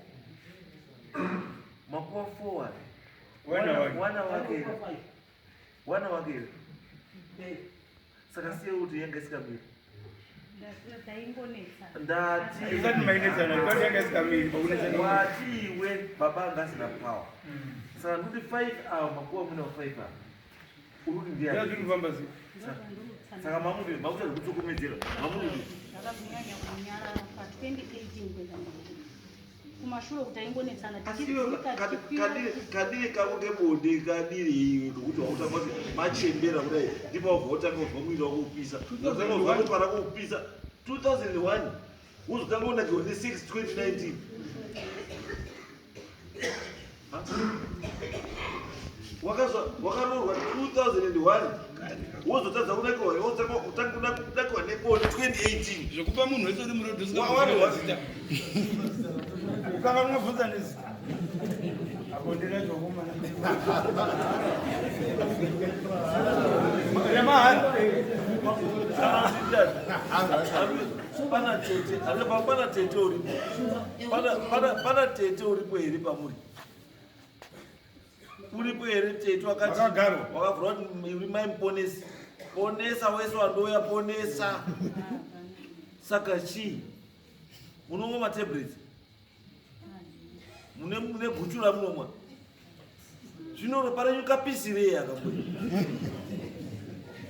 makuva 4 wana wake saka siye kuti yanga isikamiri Isati mainetsana kwati yange isikamiri pakunetsana. wati iwe baba anga asina power saka nduti 5 awa makuva muna 5 awa uri kuti ndiya Yazvi kufamba sei. saka mamuti makuta zvekutsokomedzera mamuti ndakazonyanya kunyara pa2018 kwenda kumashure kuti aingonetsana kadiri kako kebonde kadiri iwe ndokuti wautamba kuti machembera kudai ndipo wabva utanga kubva mwiri wako kupisa utanga kubva kupara kokupisa 2001 uzotanga unakiwa ne6 2019 wakarorwa 2001 wozotadza kunakiwa unakiwa nebonde 2018 Zvekupa munhu wese uri murodhi Wawari usingazita. Ukanga unobvunza nezita. Abondela jokuma. Yamahal. Pana tete uripo here pamuri. Uripo here tete wakati wakavhura kuti uri maimuponesi. Ponesa wese wandoya ponesa. Saka chii? Munomwa matablets? Mune guchura munomwa? Zvino paranyuka pisi rei akamboya?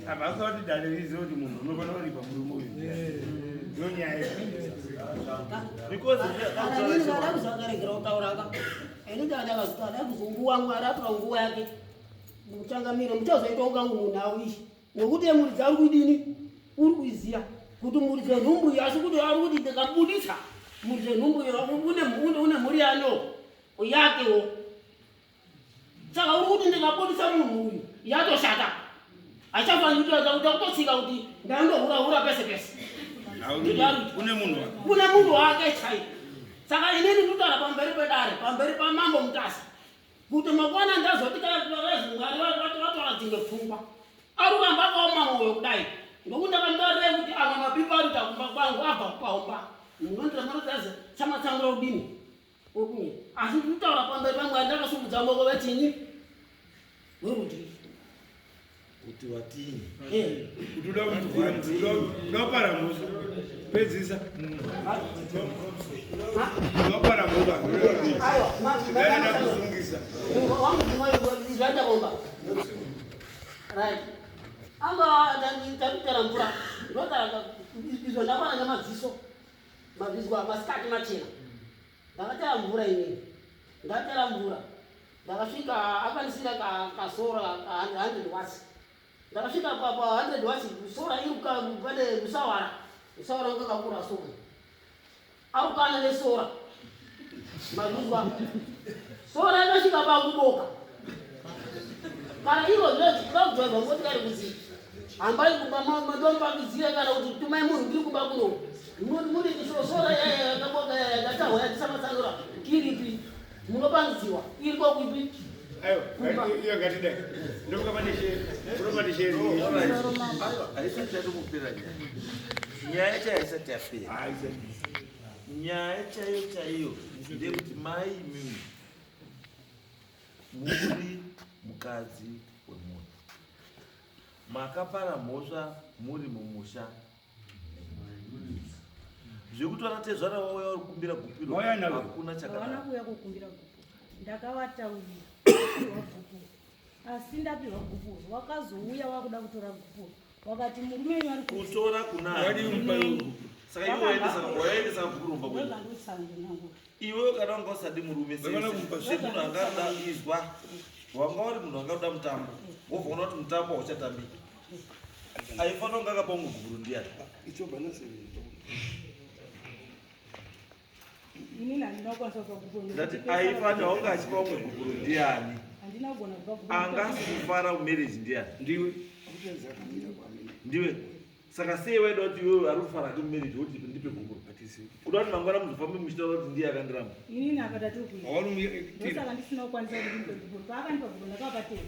Abasati dalirizo kuti munhu unofana kuripa murume uyu. Ndonyaya. Because ndada kuzvakaregera kutauraka ndada kuzonguwa mwari atora nguva yake muchangamira muchazoita kunga munhu awishi nekuti muri dzari kudini uri kuiziya kuti muri dzenhumbu asi kuti ari kuti ndikabudisa muri dzenhumbu une mhuri yano yakewo saka uri kuti ndikabudisa munhu uyu yatoshata achafanira kutoita kutotsika kuti ndandohura pese pese Une munhu wake chai. Saka inini ndinotaura pamberi pedare, pamberi pamambo mutasi. Kuti makwana ndazoti vakazungari vatora dzinge pfungwa. Ari kuramba akaoma mwoyo kudai. Ngokuti ndakandoarire kuti amwe mapipa ari takumba kwangu abva kupaomba. Munondotaza chamatsangira kudini. Okunye. Asi ndinotaura pamberi pamwari ndakasungudza maoko vechinyi. Weruti. kuti watini kutoda kupara muso pedzisa kupara muso ayo kuzungisa zvanda bomba right anga ndakutera mvura ndotara izvo ndakwana nemadziso madziso masikati machena ndakatera mvura inini ndatera mvura ndakasvika akwanisira kasora 100 watts ndakasvika pa 100 watts sora iri pane musawara ngakakura sora arukana nesora madziso sora yakasvika pakuboka kana iro zvinodzweva motikari kuzi hambai kumba madombakidzire kana kuti tumai munhu ndiri kumba kuno muri sora yakatahwa yatisamatsanura iripi munopangidziwa iri kwakuipi ayo iyo gatidai ndokukapanishe haisati yatomupera nyaya chaisati yapera nyaya chaiyo ndekuti mai imimi muri mukadzi wemunhu makapara mhosva muri mumusha zvekuti vanatezvana vauya vari kukumbira gupiro hakuna chakanaka kuuya kukumbira gupiro ndakavataurira wagupuro asi ndapirwa gupuro wakazouya wakuda kutora gupuro wakati murume wenyu ari kutora kunani saka iwe waendesa gupurumba kwenu iwe kana wanga usadi murume semunhu angada izwa wanga uri munhu angaoda mutambo wobvaona kuti mutambo hauchatambiki aifanira kunga akapa umwe gupuro ndiani ndati aifanira kunga achipa umwe gupuro ndiani angasifara mumarriage ndiani ndiwe saka sei waida kuti iwewe ari kufara ke mumarriage woti ndipe gupuro kuda kuti mangwana muzofambe muchitaura kuti ndiye akandiramba inini akatatokuisaka ndisina kukwanisa kuti ndipe gupuro paakandipa gupuro ndakapatei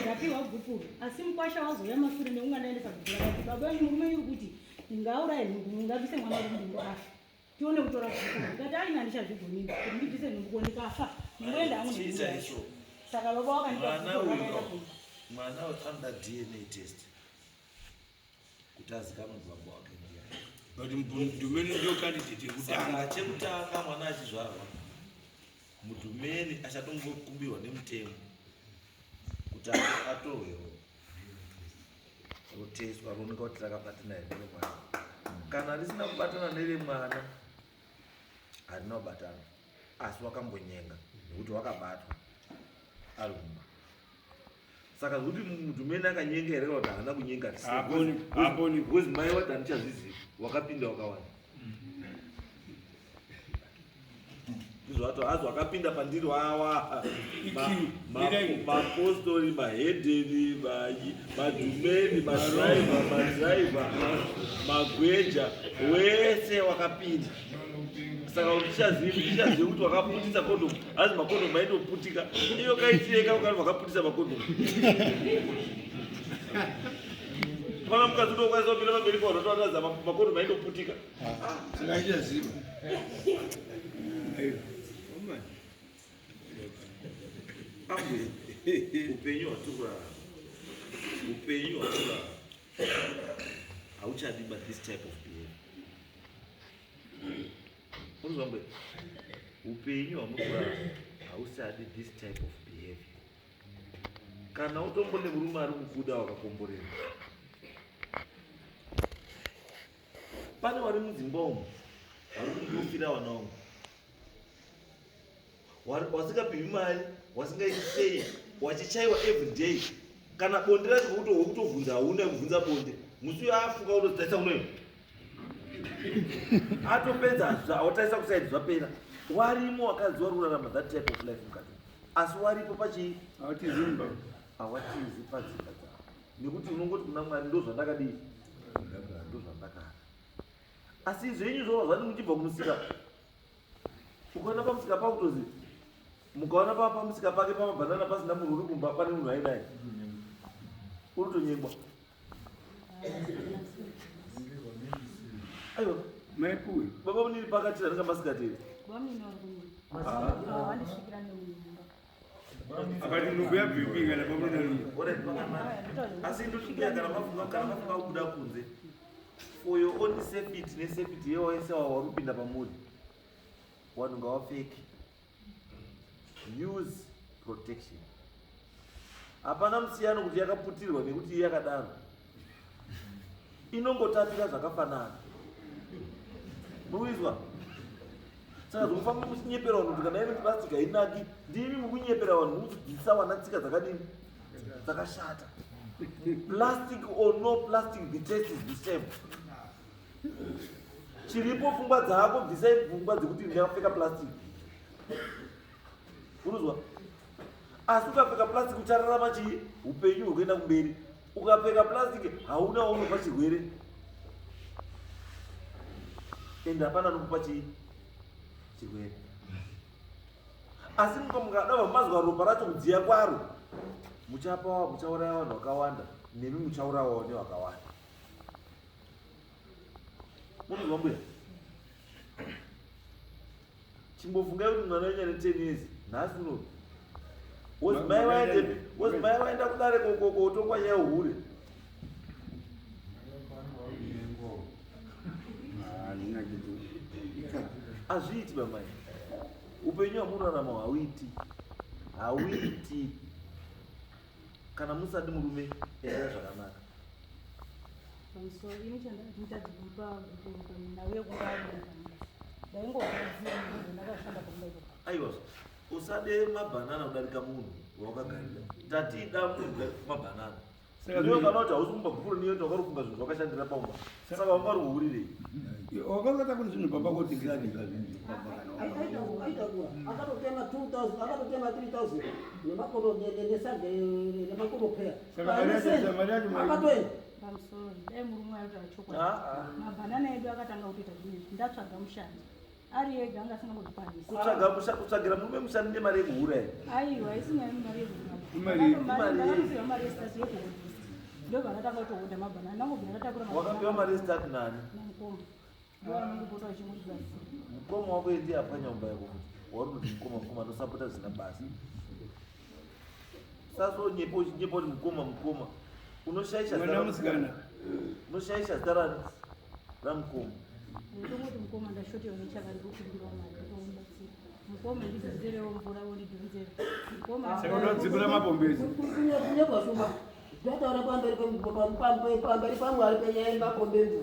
ndapihwa gupuro asi mukwasha wazoya mashure neunganaendesa gupuro akati baba wenyu murume iri kuti ndingauraye nhungu ngabvise mwana kuti ndingoafa tione kutora gupuro ndikati aina handichazvigonini kuti ndibvise nhungu ndikafa ndingoenda hamwe saka baba wakandipa mwana anoda DNA test kuti azikanwa baba wake kuti mudhumeni ndio candidate yekutanga chekutanga mwana achizvarwa mudhumeni achatongokumbirwa nemutemo kuti atorwewo roteswa rooneka kuti rakabatana here nemwana kana risina kubatana neremwana harina kubatana asi wakambonyenga nekuti wakabatwa ari kumba saka zvokuti mudhumeni akanyenga here kana kuti haana kunyenga because mai wati handichazvizivi wakapinda wakawanda izvato azi wakapinda pandiri wawa mapostori mahedheri madhumeni madhiraivha magweja wese wakapinda Saka ndichazive kuti wakaputisa kondomu asi makondomu aindoputika. Iyo kaitireka ukati wakaputisa makondomu. Pana mukadzi unokwanisa kupinda pamberi pao unotoratidza makondomu aindoputika. Singachaziva. Amwe upenyu hwatorarama. Upenyu hwatorarama. Hauchadiba this type of behavior. Unozwa upenyu hwamukurarama hauchadi this type of behavior. Kana utombone murume ari kukuda wakakomborera. Pane vari mudzimba umu vari kundofira vana vangu. Wasingapiwi mari, wasingaiti sei, wachichaiwa every day. Kana bonde racho kutovhunza hauna kubvunza bonde. Musi afuka unotarisa unoyo. Atopedza hautaisa kusaidi zvapera. Warimo wakadzi vari kurarama that type of life mukati. Asi waripo pachii? Hawatizimba. Hawatizi padzimba dzavo. Nekuti unongoti kuna Mwari ndozvandakadii? Ndozvandakada. Asi zvenyu zvova zvati muchibva kumusika. Ukaona pamusika pakutozi mukaona pamusika pake pamabhanana pasina munhu uri kumba pane munhu ainaye. Urutonyengwa. Aiwa. Maipuwe. Baba muniri pakati ranga masikateri. Akati ndugu ya bibi kana pamoja na Ore asi ndochikia kana mafunga kubuda kunze. For your own safety nesafety yewese warupinda pamuri. Wanhu ngawapfeke. Use protection. Hapana musiyano kuti yakaputirwa nekuti yakadaro. Inongotapira zvakafanana. Muizwa? Saka zvofamba muchinyepera vanhu kuti kana ine plastic hainaki, ndimi mukunyepera vanhu muchidzidzisa vana tsika dzakadini? Dzakashata. Plastic or no plastic, the taste is the same. Chiripo pfungwa dzako bvisai pfungwa dzekuti ndakapfeka plastic. Unozwa? Asi ukapfeka plastic uchararama chii? Upenyu hwekuenda kumberi. Ukapfeka plastic hauna waunopa chirwere. Ende hapana nokupa chii? Chirwere. Asi mukada mazwa ropa racho kudziya kwaro, muchauraya vanhu vakawanda, nemi muchaurawawo nevakawanda. Munozwa mbuya? Chimbofungai kuti mwana wenyu ane 10 years, nhasi uno. Wozi mai vaenda kudare kotongwa nyaya hure. Hazviiti bamai. Upenyu hwamunorarama hauiti. Kana musati murume enda zvakanaka. Pamusoro ini chandadzikupa nawe kungari ndaingokuziva ndakashanda pamwepo. Aiwa, usade mabhanana kudarika munhu wawakagarira. Tatida munhu kudarika mabhanana. Ndiyo kana kuti hausi kumba guru niyo kuti wakarufunga zvinhu zvakashandira paumba. Saka wanga ruhurirei? wakangata kuti zvinhu baba kuti aitagura akatotema 2000 akatotema 3000 nemakono nesage nemakono pea akatoenda pamusoro dai murume aiti achokwa mabhanana edu akatanga kutoita zvinezvi ndatsvaga mushandi ari ega anga asingambozvikwanisa kutsvagira murume mushandi nemari yekuhura here? aiwa isingai mari yekuhura mari yesitasi yekuhura ndobvanatanga kutohudha mabhanana nangobvira ndatakura wakapiwa mari yesitati nani? namukoma ndoanongopota vachimudza mukoma wako ndiye apa nyamba yako kuti wari kuti mukoma ndosapota zvisina basa. Sasa nyepo kuti mukoma unoshaisha zita ramukoma. ndotongoti mukoma ndashotewa nechakari kupindirawo mari tomubatsira mukoma ndidzinzerewo mvura wondidhonzera mukoma saka unodzibura mapombezi kunyepashuma ndataura pamberi pamwari penyaya yemapombezi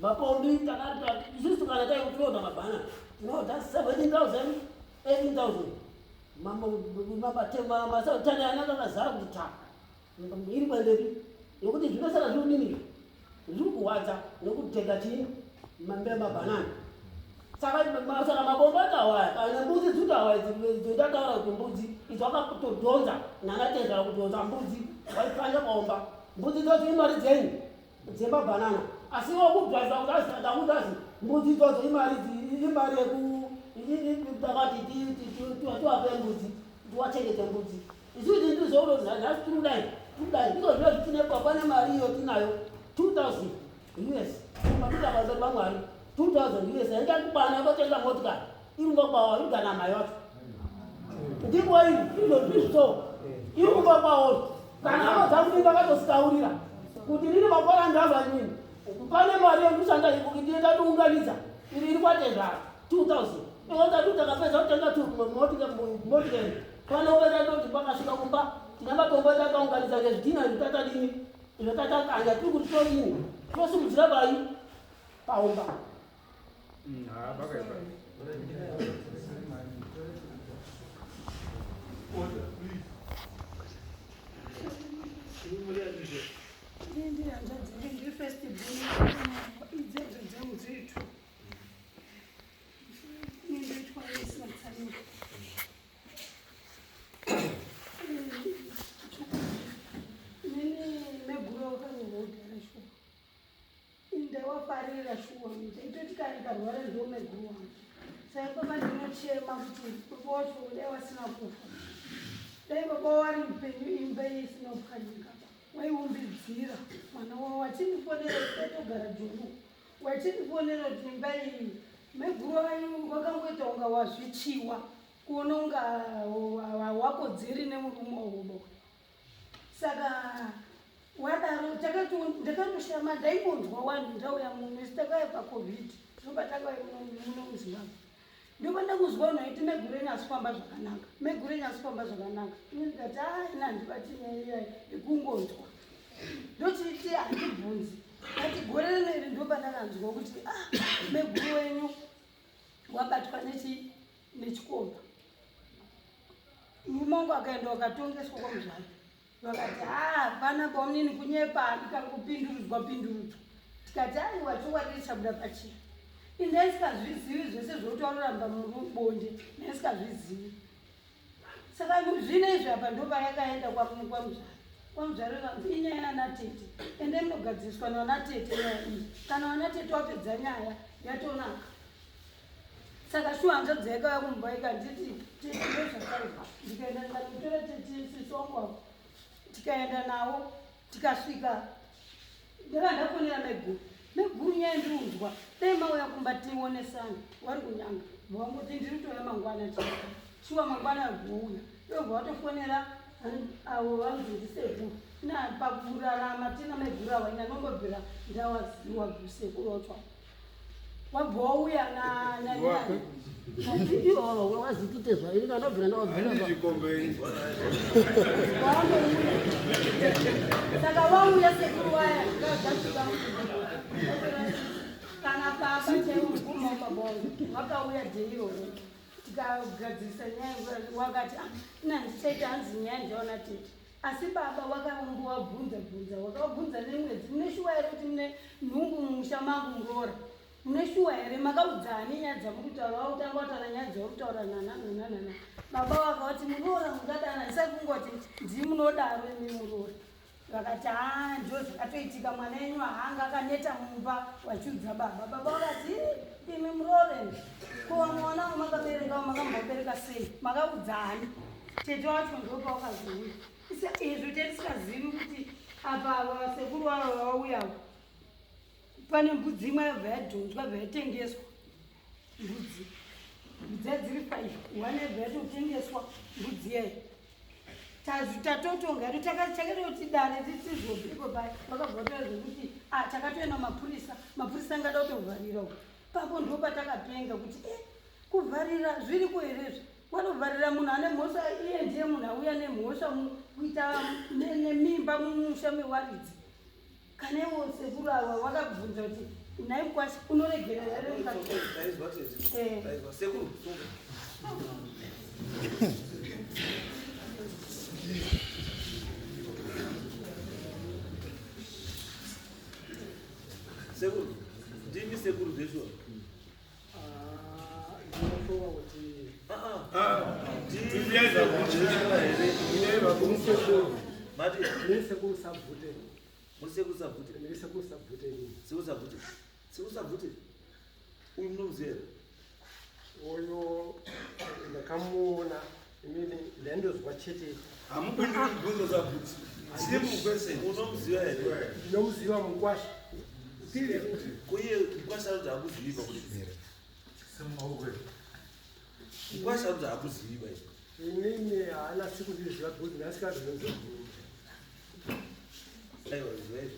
mapombi takati isusu kana taikutoda mabhana tinoda 17,000 18,000 masautani anakakazara kuti ta iri panderi nekuti zvinosara zviudini zviri kuwadza nekutega chii mambe mabhanana saka mabombo akawaya kana mbudzi dzikawaya dzodataura kuti mbudzi idzo akatodhonza nangatendera kudhonza mbudzi waipanja paomba mbudzi dzodzo imari dzenyu dzemabhanana asi wakubvasa kuti ndakuti asi mbudzi dzodzo imari imari takati tiwape mbudzi tiwachengete mbudzi isuti ndizouloza nhasi tirudai ndiko zvino zvitinekwa pane mari iyo tinayo 2000 US matutakaza vamwari 2000 US haingakubana kotenga motikari iringokwawa iganama yacho ndipo izozvizvo irikungokwawo kana amodzakuti vakatosikaurira kuti riri makora ndava nyini pane mari yekushanda ikuti ndienda tiunganidza iri kwatezvara 2000 iwonza takapedza kutenga motikari panovetatoti pakasvika kumba tina matombo takaunganidza ngezvidhina zvitatadini zvatatakanya tiri kuti torini tosimudzira vai paumba ndawafarira shuwa itotikarwarwa ndomeguru wangu saipapa ndinochema kuti ruboshwo dai wasina kufa dai baba wari mupenyu imba isina kupwanyika waiumbidzira mwana wavo wachindifonera togara juru wachindifonera kuti imba iyi meguru wangu wakangoita unga wazvichiwa kuona unga wakodzeri nemurume waubo saka wadaro ndakatoshama ndaimbonzwa wanhu ndauya muno sitakauya pacovid tinoba takauya muno muzimbabwe ndoba ndakuzwa naiti meguru enyu asifamba zvakanaka meguru enyu asifamba zvakanaka ine ndikati ina ndibatinyaiya ikungonzwa ndochiti handibvunzi ati gore rineri ndoba ndakanzwa kuti meguru wenyu wabatwa nechikomba mume wangu akaenda wakatongeswa kwamuzvai vakati hapana paunini kunyepa andikangopindurudzwa tikati aiwa chokwadi chabuda pachia indaisingazvizivi zvese zvokuti wanoramba murubonde ndaisingazvizivi saka zvine izvi apa ndopa yakaenda kwamuzvare vanzi inyaya yanatete ende munogadziriswa navanatete nyaya iyi kana vanatete wapedza nyaya yatonaka saka shuwa hanzodzaikauya kumba ikanditi tete ndozvakaizwa ndikaenda ndikamutora tete sisongwavo tikaenda nawo tikasvika ndakandafonera meguru nyaya ndiunzwa dai mauya kumba tionesana wari kunyanga vangoti ndiri kutoya mangwana shuwa mangwana agouya ndobva watofonera avo vanzindiseguru pakurarama tina meguru ava ina nombobvira ndawaziwa gusekuru wacho wabva wauya wazititezva ini kanobvira ndawabvira saka wauya sekuru waya ndazvasvika kana papa cheuguma pabongo wakauya dheiroro tikagadzirisa nyaya wakati ina ndichaita hanzi nyaya ndiona tete asi baba wakambovabvunza wakavabvunza nemwedzi mune shuwa here kuti mune nhungu mumusha mangu muroora mune shuwa here makaudzani nyaya dzamuri kutaura wautanga wataura nyaya dzauri kutaura nananana baba vakavati munoora mungadana ndisati kungoti ndii munodaro imi muroora vakati ndo zvakatoitika mwana wenyu hanga akaneta mumba wachiudza baba vakati imi muroreni kuva mwana makaberekawo makambobereka sei makaudzani tete wacho ndopa wakazouya izvo tetisingazivi kuti apa vasekuru vavo vauyawo pane mbudzi imwe yabva yadhonzwa bva yatengeswa mbudzi dziri 5 one yabva yatotengeswa mbudzi yayo tatotonga takatoti dare titizvoipo pai vakabvatora zvekuti takatoenda mapurisa angada kutovharirawo papo ndo patakapenga kuti kuvharira zviriko herezvo watovharira munhu ane mhosva iye ndiye munhu auya nemhosva kuita nemimba mumusha mewaridzi kana iwo sekuru ava wakabvunza kuti naikwasha unoregera here sekuru ndimi sekuru zveshuwa sekusabvute uyu munomuziva Oyo ndakamuona imini ndandozwa chete Hamupindiri mibvunzo dzabvunzi. Simple question. Unomuziva here? ndinomuziva mukwasha Kuye mukwasha kuti hakuziva kuti mukwasha kuti hakuziva inini haana siku ndiziva bhuzi ndasikazvinozobhuru aiwa zvai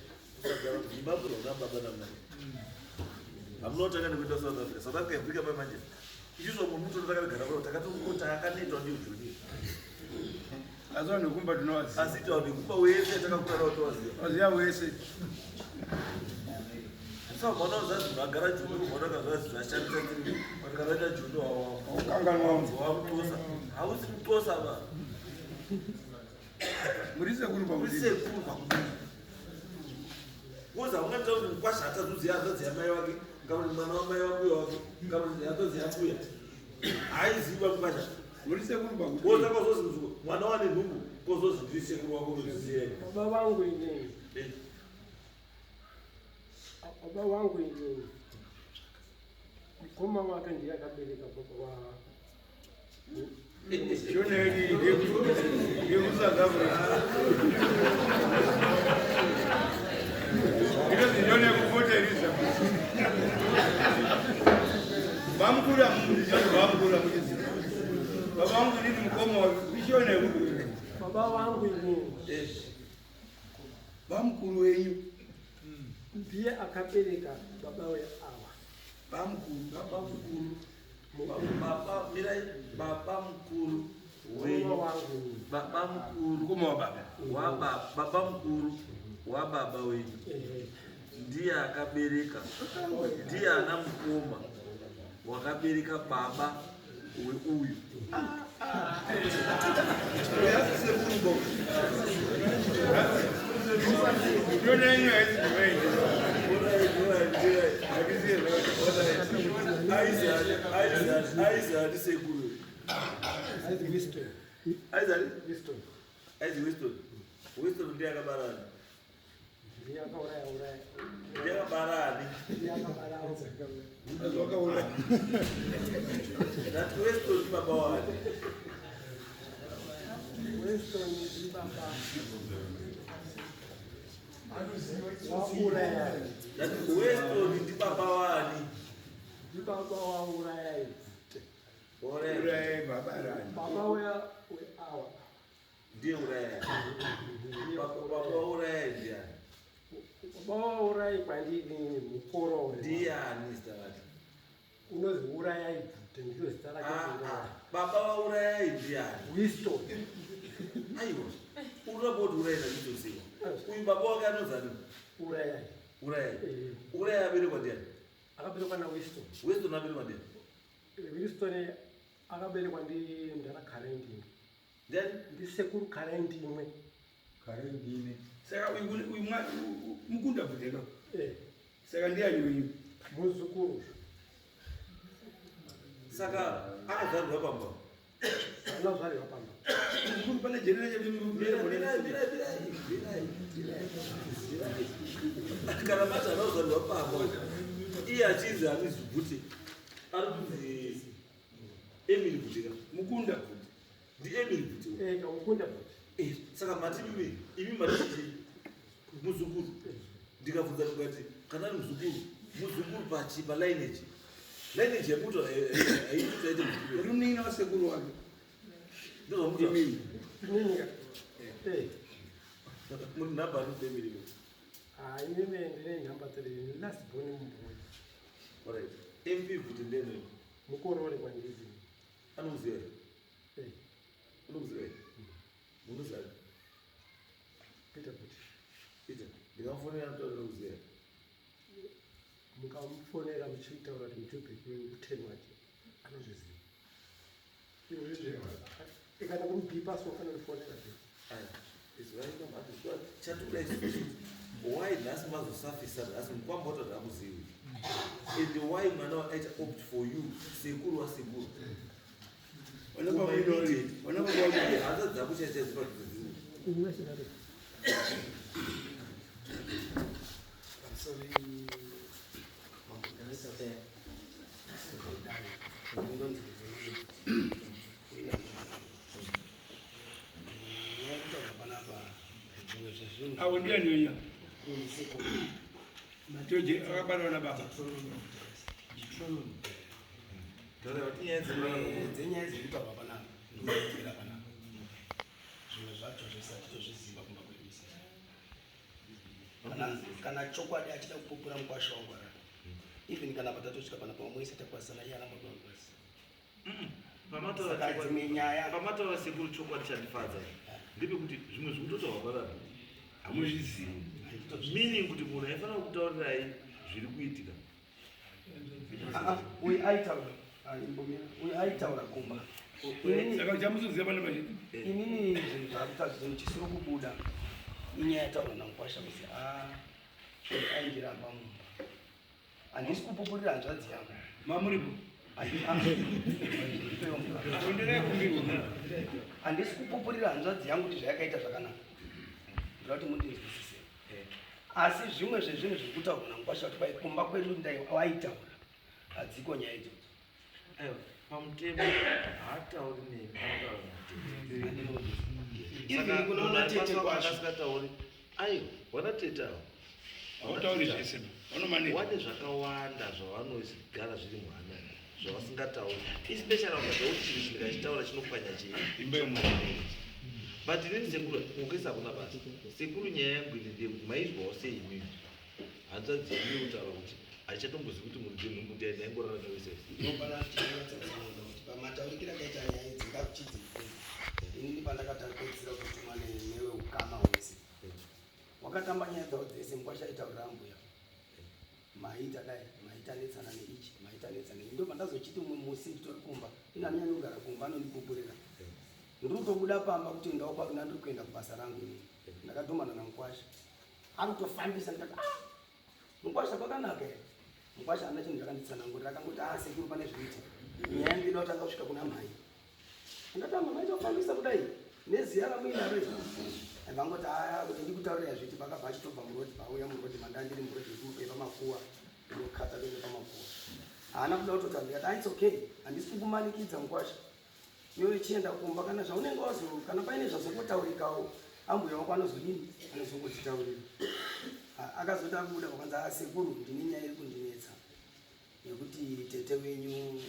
kusagara kuzimbabwe una baba namai hamunotanga nekuenda South Africa. South Africa yafika pamanje ichizvo munhu totakagara kwao takakanetwa ndiyo joni Azwa nokumba tunowaziva. asi tauri kupa wese takakura utowaziva Waziva wese. saka mwana uzazi agara joni mwana kazazi zvashandisa tiri kakaita joni Ukanganwa. wamutosa hausi mutosa ba Murise kuri pamuzi. usekuru pakudini woza ungaita kuti mukwasha atazoziva azaziva mai wake ngakuti mwana wamai wambuya wake ngakuti ataziva mbuya haiziva mukwasha Murise kuri pamuzi. woza kwazozi mwana wane nhumbu kozozi ndisekuru wako unoziziva baba vangu inini baba vangu inini mukoma wake ndiye akabereka baba wa Shona yedi yekuza Because njone yakupota irisa. Bamkula mumuzi bamkula mujizi. Baba wangu nini mkomo wa bishona yakupota. baba vangu inini Bamkulu wenyu. ndiye akabereka baba weawa Bamkulu. baba mirai baba mkuru mukoma wenyu wangu inini baba mkuru Mkomo wa baba. baba mkuru wababa wenyu ndiye akabereka ndiye ana mukoma wakabereka baba weuyu Shona yenyu haisi aizani sekuru aizi wisdom aizani wisdom aizi wisdom ndiye akabarani ndiye akauraya uraya ndiye akabarani ndiye akabara anzaka Wakaula. that wisdom baba wake wisdom ndibaba wauraya that wisdom ndi baba wani ndibaba wauraya ore Ure baba rani. baba weawa ndiye uraya baba uraya ndiani baba wauraya kwandini mukorore ndiani zita rake unozi urayai bvute ndiro zita rake kuuraya baba vaurayai ndiani wisdom aiwa uraboti urayina nditoziva uyu baba wake anozani urayai urayai urayai aberekwa ndiani akaberekwa nawisdom wisdom aberekwa ndiani wisdom akaberekwa ndindara karendimwe ndiani ndisekuru karendimwe Saka uyu mwana mukunda kuteka. Saka ndiani wenyu. muzukuru saka akazarwa pamba anozvarirwa pamba Mukuru pane generation kana mati anozarwa pamba iye achinzi anonzi bhute ari kunzi emily bhutika mukunda. ndi emily bhute kamukunda bvute saka mati imi matiti muzukuru ndikabvunza ndikati kana ari muzukuru palineage lineage yemuto haitaite Urimnina wasekuru wake. ndozvamuta Mimi. ninyika muri nhamba ari family inime ndine nhamba 3 last born mumboyo alright mp bhute ndeno mukorore kwandizi anomuziva unomuziva munoziva peter bvute ita ndikamufonera mutonomuziva mukamufonera muchitaura kuti muchobheki uteni wake anozviziva ikana kumubhipa sofana kufonera why nhasi mazosafisa nhasi mukwambota ndamuzivi and why mwana waaita opt for you sekuru wasekuru hanza dzakuchaichaizipadzidzii Awo ndiani onya. Matoje akabana na baba. Dore watinyenze dzenyaya dzekuita baba na ndinokuira kana zvimwe zvacho zvisati tozviziva kumba kwemisisi kana chokwadi achida kupupura mukwasha wangwara even kana patatosvika pana pamwe mwese takwazisana iye anamba kuangwasi saka dzimwe nyaya pamataura sekuru chokwadi chandifadza ndipe kuti zvimwe zvikutotaurwa panapa hamuzvizivi meaning kuti munhu aifanira kutaurirai zviri kuitika uyu aitaura kumba Saka chamuzoziva pana machi. inini zvinhu zvakuita zvinhu chisiri kubuda inyaya yataura namukwasha kuti aindiramba mumba handisi kupupurira hanzvadzi yangu Mamuripo. handisi kupupurira hanzvadzi yangu kuti zvayakaita zvakanaka ndoda kuti mundinzwisise asi zvimwe zvezvinhu zviri kutaurwa namukwasha kuti pai kumba kwedu waitaura hadziko nyaya idzodzo pamutemo haatauri even kunoona tete kwasho asingatauri aiwa wana tetawo Hautauri zvese. Unomani. wane zvakawanda zvavanogara zviri mwana zvavasingatauri especially vakazauti chinhu chingachitaura chinopwanya Imba yomwana. but inini sekuru kuongesa kuna basa sekuru nyaya yangu ini ndeyekuti maizwawo sei imimi hanzvadzi yenyu kutaura kuti haichatombozivi kuti munhu ndemhungu ndaingorara nevesese nopana tiaaaakuti pamataurikira kaita nyaya idzi ngakuchidzii inini pandakatapedzira kutuma newe ukama wese wakatamba nyaya dzavo dzese mukwasha aitaurira mbuya maita dai maita netsana neichi maita netsana ndo pandazochiti umwe musi nditori kumba inanyanya kugara kumba anondipupurira ndiri kutobuda pamba kuti ndawo kwakuna ndiri kuenda kubasa rangu ini ndakadhumana namukwasha ari kutofambisa ndikati mukwasha kwakanaka here mukwasha hana chinhu zvakanditsanangurira akangoti sekuru pane zviita nyaya ndida kutanga kusvika kuna mai ndatanga maitofambisa kudai neziya ramuinaro vangoti kuti ndikutaurira zviti pakabva achitobva murodi pauya murodi manda ndiri murodi ekupe pamakuwa ndokata kuende pamakuwa haana kuda kutotambira ati its okay handisi kukumanikidza mukwasha iwe chienda kumba kana zvaunenge kana paine zvazongotaurikawo ambuya wako anozodini anozongodzitaurira akazoti akuda kwakanza sekuru ndine nyaya iri kundinetsa nekuti tete wenyu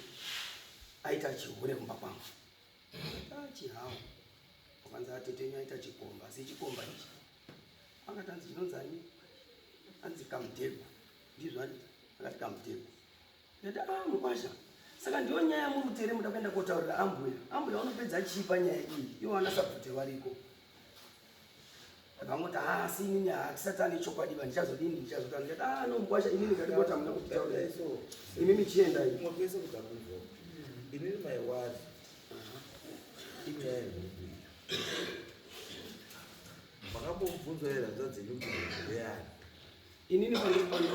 aita chihure kumba kwangu chihawo kwanza tete wenyu aita chikomba asi chikomba ichi akati anzi chinonzani anzi kamutego ndizvo ati akati kamutego ndati mukwasha saka ndiyo nyaya murutere muda kuenda kotaurira ambuya unopedza chipa nyaya iyi iwo anasabvute variko akangoti asi inini hatisati ane chokwadi vandichazodini ndichazotani ndati no mukwasha inini ngatibota muna kutaurira inini chienda iyi mwapese kutamuzwa inini maiwadi inyaya yemubi makambomubvunzwa here hanzvadzi yenyu kuti ndeyani inini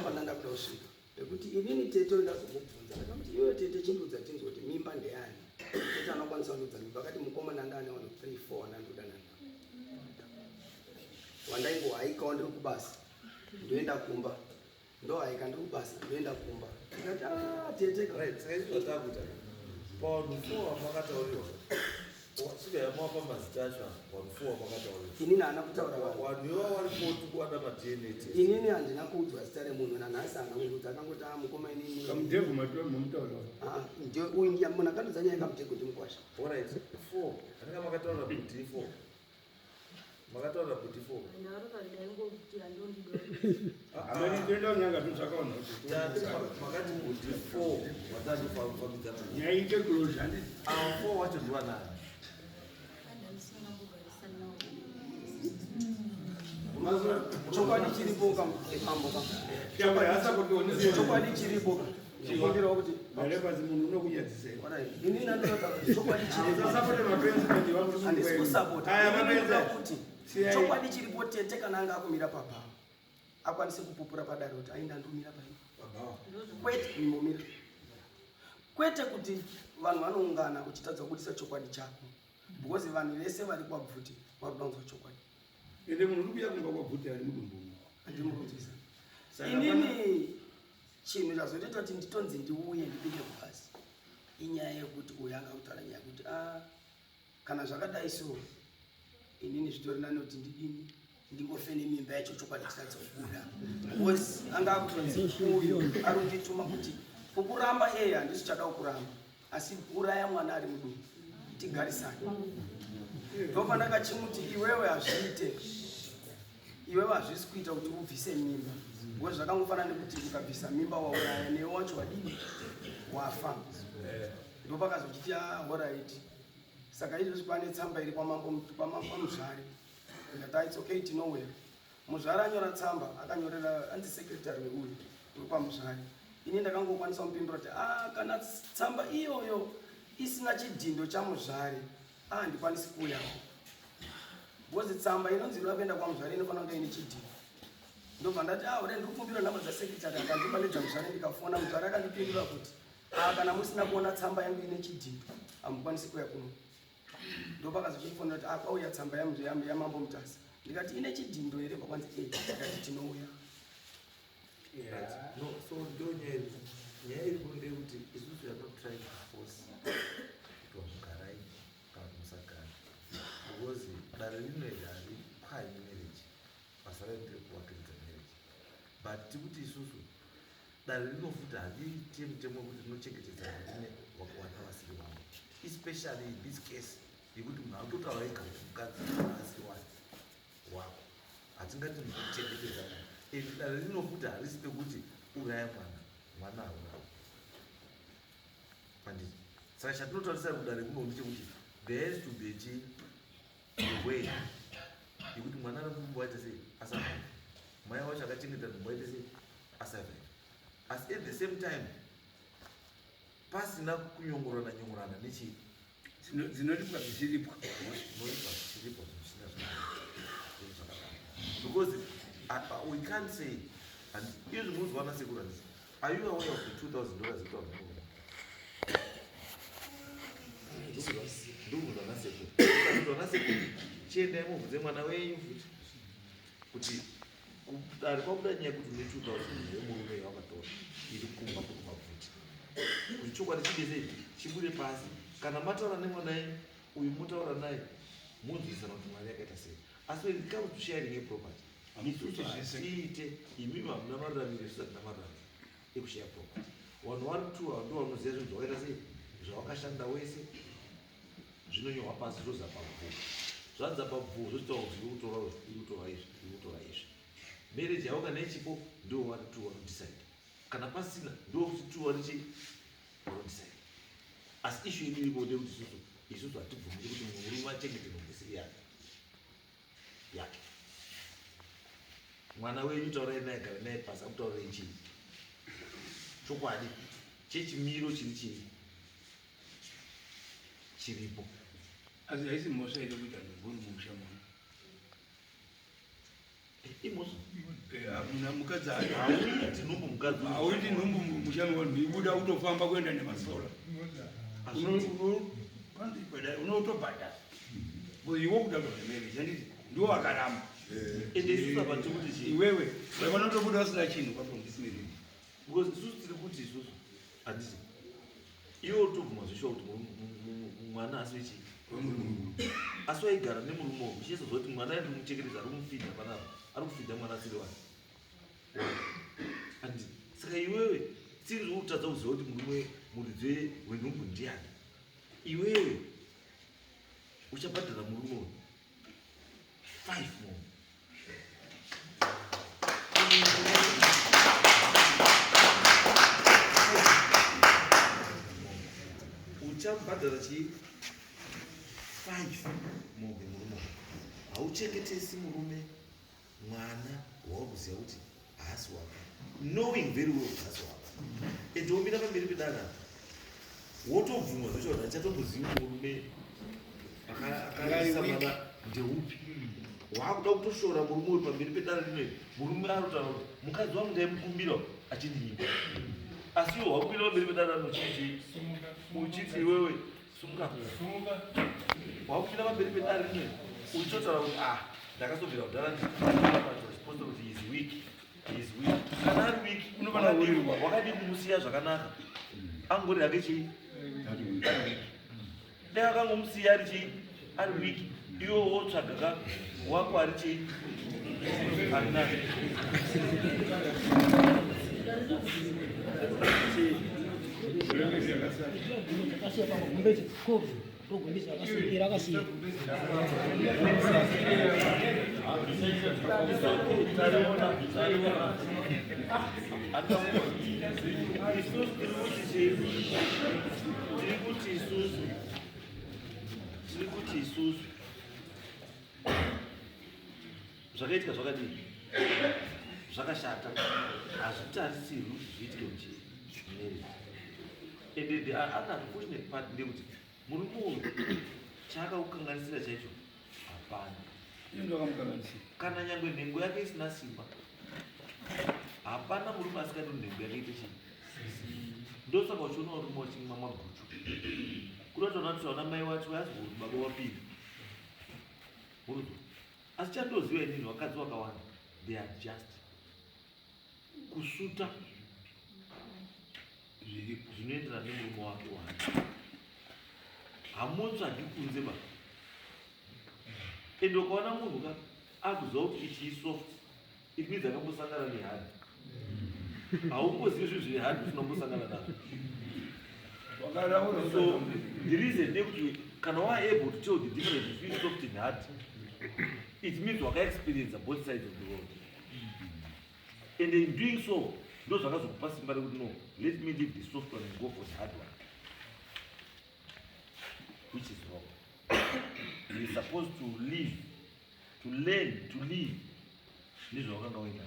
pandanda kuda kusvika nekuti inini tete ndazomubvunza akamuti iwe tete chindudza tinzoti mimba ndeyani tete anokwanisa kundudza mimba akati mukomana ndane 1 3 4 anandoda nana wandaingohaikawo ndiri kubasa ndoenda kumba ndohaika ndiri kubasa ndoenda kumba ndikati tete saizvatakuta pawanhu 4 makatauriwa swika yamapa mazita acho wanhu 4 makatauriwa inini haana kutaura wanhu iwava waripotu kuwana madna inini handina kuudzwa zita remunhu nanhasi haana kundudza akangoti mukoma inini Kamutego matwa mumutaura. uyu munhu akandudza nyaya kamutego ndimukwasha alright 4 anenge makataura kuti 4 makataura kuti 4 Amani ndenda nyanga tutsakaona kuti. makati kuti 4 watandofambidzana Nyaite closure ndi. 4 wacho ndiwa nani chokwadi chiripo kamambo Kyabara hasa kuti onese. chokwadi chiripo chikumbirawo kuti Baleba zimundu unokunyadzisela. inini nandinota kuti chokwadi chiripo Sasa kuti mapenzi kuti handisi kusapota Aya mapenzi. kuti chokwadi chiripo tete kana anga akumira pabhawa akwanise kupupura padare kuti ainda ndomira pai kwete mimomira kwete kuti vanhu vanoungana uchitadza kubudisa chokwadi chako because vanhu vese vari kwabvuti vakuda kunzwa chokwadi ende munhu uri kuya kumba kwabvuti ari mudumbu. andimukudzisa inini chinhu chazotoita kuti nditonzi ndiuye ndipinde kubhazi inyaya yekuti uyu anga kutaura nyaya yekuti kana zvakadai so inini zvitori nani kuti ndidini ndingofene mimba yacho chokwadi tisadzokuda because anga akutonzi uyu ari kundituma kuti ukuramba handisi chada ukuramba asi uraya mwana ari mudumbu tigarisane ndopa ndakachimuti iwewe hazviite iwewe hazvisi kuita kuti ubvise mimba because zvakangofanana nekuti ukabvisa mimba wauraya newe wacho wadini wafa ndopakazochiti alright saka izvozvi pane tsamba iri kwamuzvari ndikati it's okay tinowera muzvari anyora tsamba akanyorera anzi secretary weuyu uri kwamuzvari ini ndakangokwanisa kumupindura kuti kana tsamba iyoyo isina chidhindo chamuzvari handikwanisi kuuyawo because tsamba inonzi inoda kuenda kwamuzvari inofanira kunge ine chidhindo ndobva ndati ore ndiri kukumbira nhamba dzasekretary akandipa nedzamuzvari ndikafona muzvari akandipindura kuti kana musina kuona tsamba yangu ine chidhindo hamukwanisi kuya kuno ndopakazochifonera kuti kwauya tsamba yamambo mutasa ndikati ine chidhindo here pakwanzi ndikati tinouya so nyaya iri kunde kuti isusu yanotry force kuti wamugarai kana kuti musagara because dare rinoedari prime marriage basa rayo nderekuwakidza marriage but tikuti isusu dare rinofuti hariite mutemo wekuti rinochengetedza varume vana vasiri vavo especially in this case yekuti munhu akutotaura ega kuti mukadzi asiri wako hatingati mukuchengetedza and dare rinofuti harisi pekuti uraya mwana haunavo panditi saka chatinotaurisa kudare kunondi chekuti there has to be way yekuti mwana ari mumba waita sei asavhaiva mai wacho akachengeta mumba waita sei asavhaiva asi at the same time pasina kunyongorana nechii zinotipwa zvichiripwa because we can't say and izvi munozwana sekurandisa are you aware of the $2,000 ndokunzwanasekuru chiendai mubvunze mwana wenyu futi kuti kudare kwakuda nyaya kuti une 2,000 yemurume wakatora iri kumba kuti mabvuti kuti chokwadi chidese chibude pasi kana mataura nemwana wenyu uyu mutaura naye munzwisana kuti mwari yakaita sei asi when it comes to sharing a property isusu hatiite imimi hamuna mararamiro isati namararamiro ekushare property vanhu vari kutuwa ndo vanoziva zvinhu zvakaita sei zvawakashanda wese zvinonyorwa pasi zvoza pabvuu zvanza pabvuu zvochitaura kuti ikutora izvi marriage yawaka nechipo ndo vari tu vanodecide kana pasina ndo kuti tu vari chii vanodecide asi ishu yedu iripo ndekuti isusu hatibvumiri kuti munhu murume achengete nombesiri yake mwana wenyu taurai naye gara naye pasi akutaurei chii chokwadi chechimiro chiripo asi haisi mhosva iri kuita nhumburi mumusha mwana imhosva hamuna mukadzi hauiti nhumbu mukadzi hauiti nhumbu mumusha mwana ibuda kutofamba kuenda nemasora unotobhadhara iwo kuda kuzvemerezi handiti ndo akaramba ende isusu apati kuti chii iwewe vanotobuda vasina chinhu kwatondisimiri because isusu tiri kuti isusu handiti iwo tobvuma zveshuwa kuti mwana asi wechii asi waigara nemurume wo muchiesazva kuti mwana ndi muchekereza ari kumufidha panapa ari kufidha mwana asiri wani handi saka iwewe tiri zvoutadza kuziva kuti murume muridzi wenhumbu ndiani iwewe uchabhadhara murume uyu 5 more uchabhadhara chii 5 mombe murume hauchengetesi murume mwana wakuziva kuti haasi wako knowing very well haasi wako ende womira pamberi pedana wotobvumwa zvacho kuti hachatombozivi murume akaisa mwana ndeupi waakuda kutoshora murume uyu pamberi pedana rinoi murume anotaura kuti mukadzi wangu ndaimukumbira achindinyimba asi iwo wakumbira pamberi pedana nochii uchiti iwewe sumuka wakumbira pamberi pedana rinoi uchitotaura kuti ndakazobvira kudhara ndichiposita kuti is weak kana ari weak unofana kurirwa wakadi kumusiya zvakanaka angori hake chii dai akangomsiya ari wiki iwo wotsvaga wako ari chii ari nazo akasiya pamagumbezi kovi togumbezi akasiyira akasiya tirikuti isusu zvakaitika zvakadii zvakashata hazvitarisirwi zviitike muchimeri and the unfortunate part ndekuti murume uyu chaakaukanganisira chaicho hapana kana nyangwe nhengo yake isina simba hapana murume asikati nhengo yake ite chii ndosaka uchiona murume wachimwa maguchu kuratona kuti taona mai wacho yazi baba wapiri urudzo asi chandoziva inini vakadzi vakawanda they are just kusuta zvinoenderana nemurume wake wani hamutsvagi kunze ba ende ukaona munhu ka akuziva kuti ichi isoft it means akambosangana nehani haumbozivi zvinhu zvine hani usina kumbosangana nazvo. So the reason ndekuti kana waable to tell the difference between soft and hard, it means waka-experience both sides of the world. And in doing so, those are also passing by would know, let me leave the soft one and go for the hard one. Which is wrong. You're supposed to live, to learn, to live. This is what I'm going to do.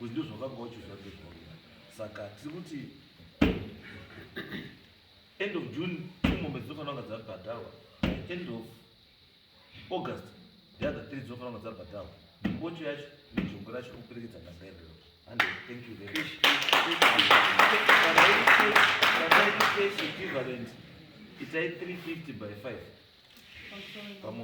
Because those are going to choose. Saka, end of June, 2 moments of end of August, the other 3 days of Badawa. What you actually need to crash operate and thank you very much. Equivalent, it's 350 by 5. Kana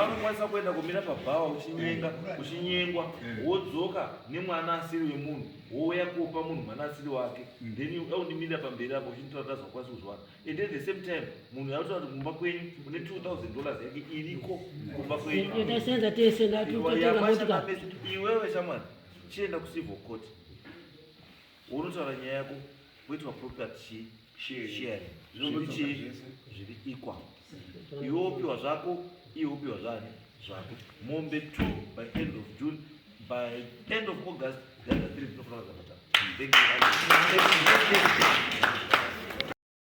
unokwanisa kuenda kumira pabhawa uchinyengwa wodzoka nemwana asiri wemunhu wouya kupa munhu mwana asiri wake then aundimira pamberi apo uchinitaura zvakwanisa kuzwana and at the same time munhu yautaura kuti kumba kwenyu une $2,000 yake iriko kumba kwenyu iwewe shamwari chienda kucivil court unotaura nyaya yako woitwa property sharing zviri equal iwe upiwa zvako iwe upiwa zvako mombe 2 by end of June, by end of August, the other 3 no. Thank you.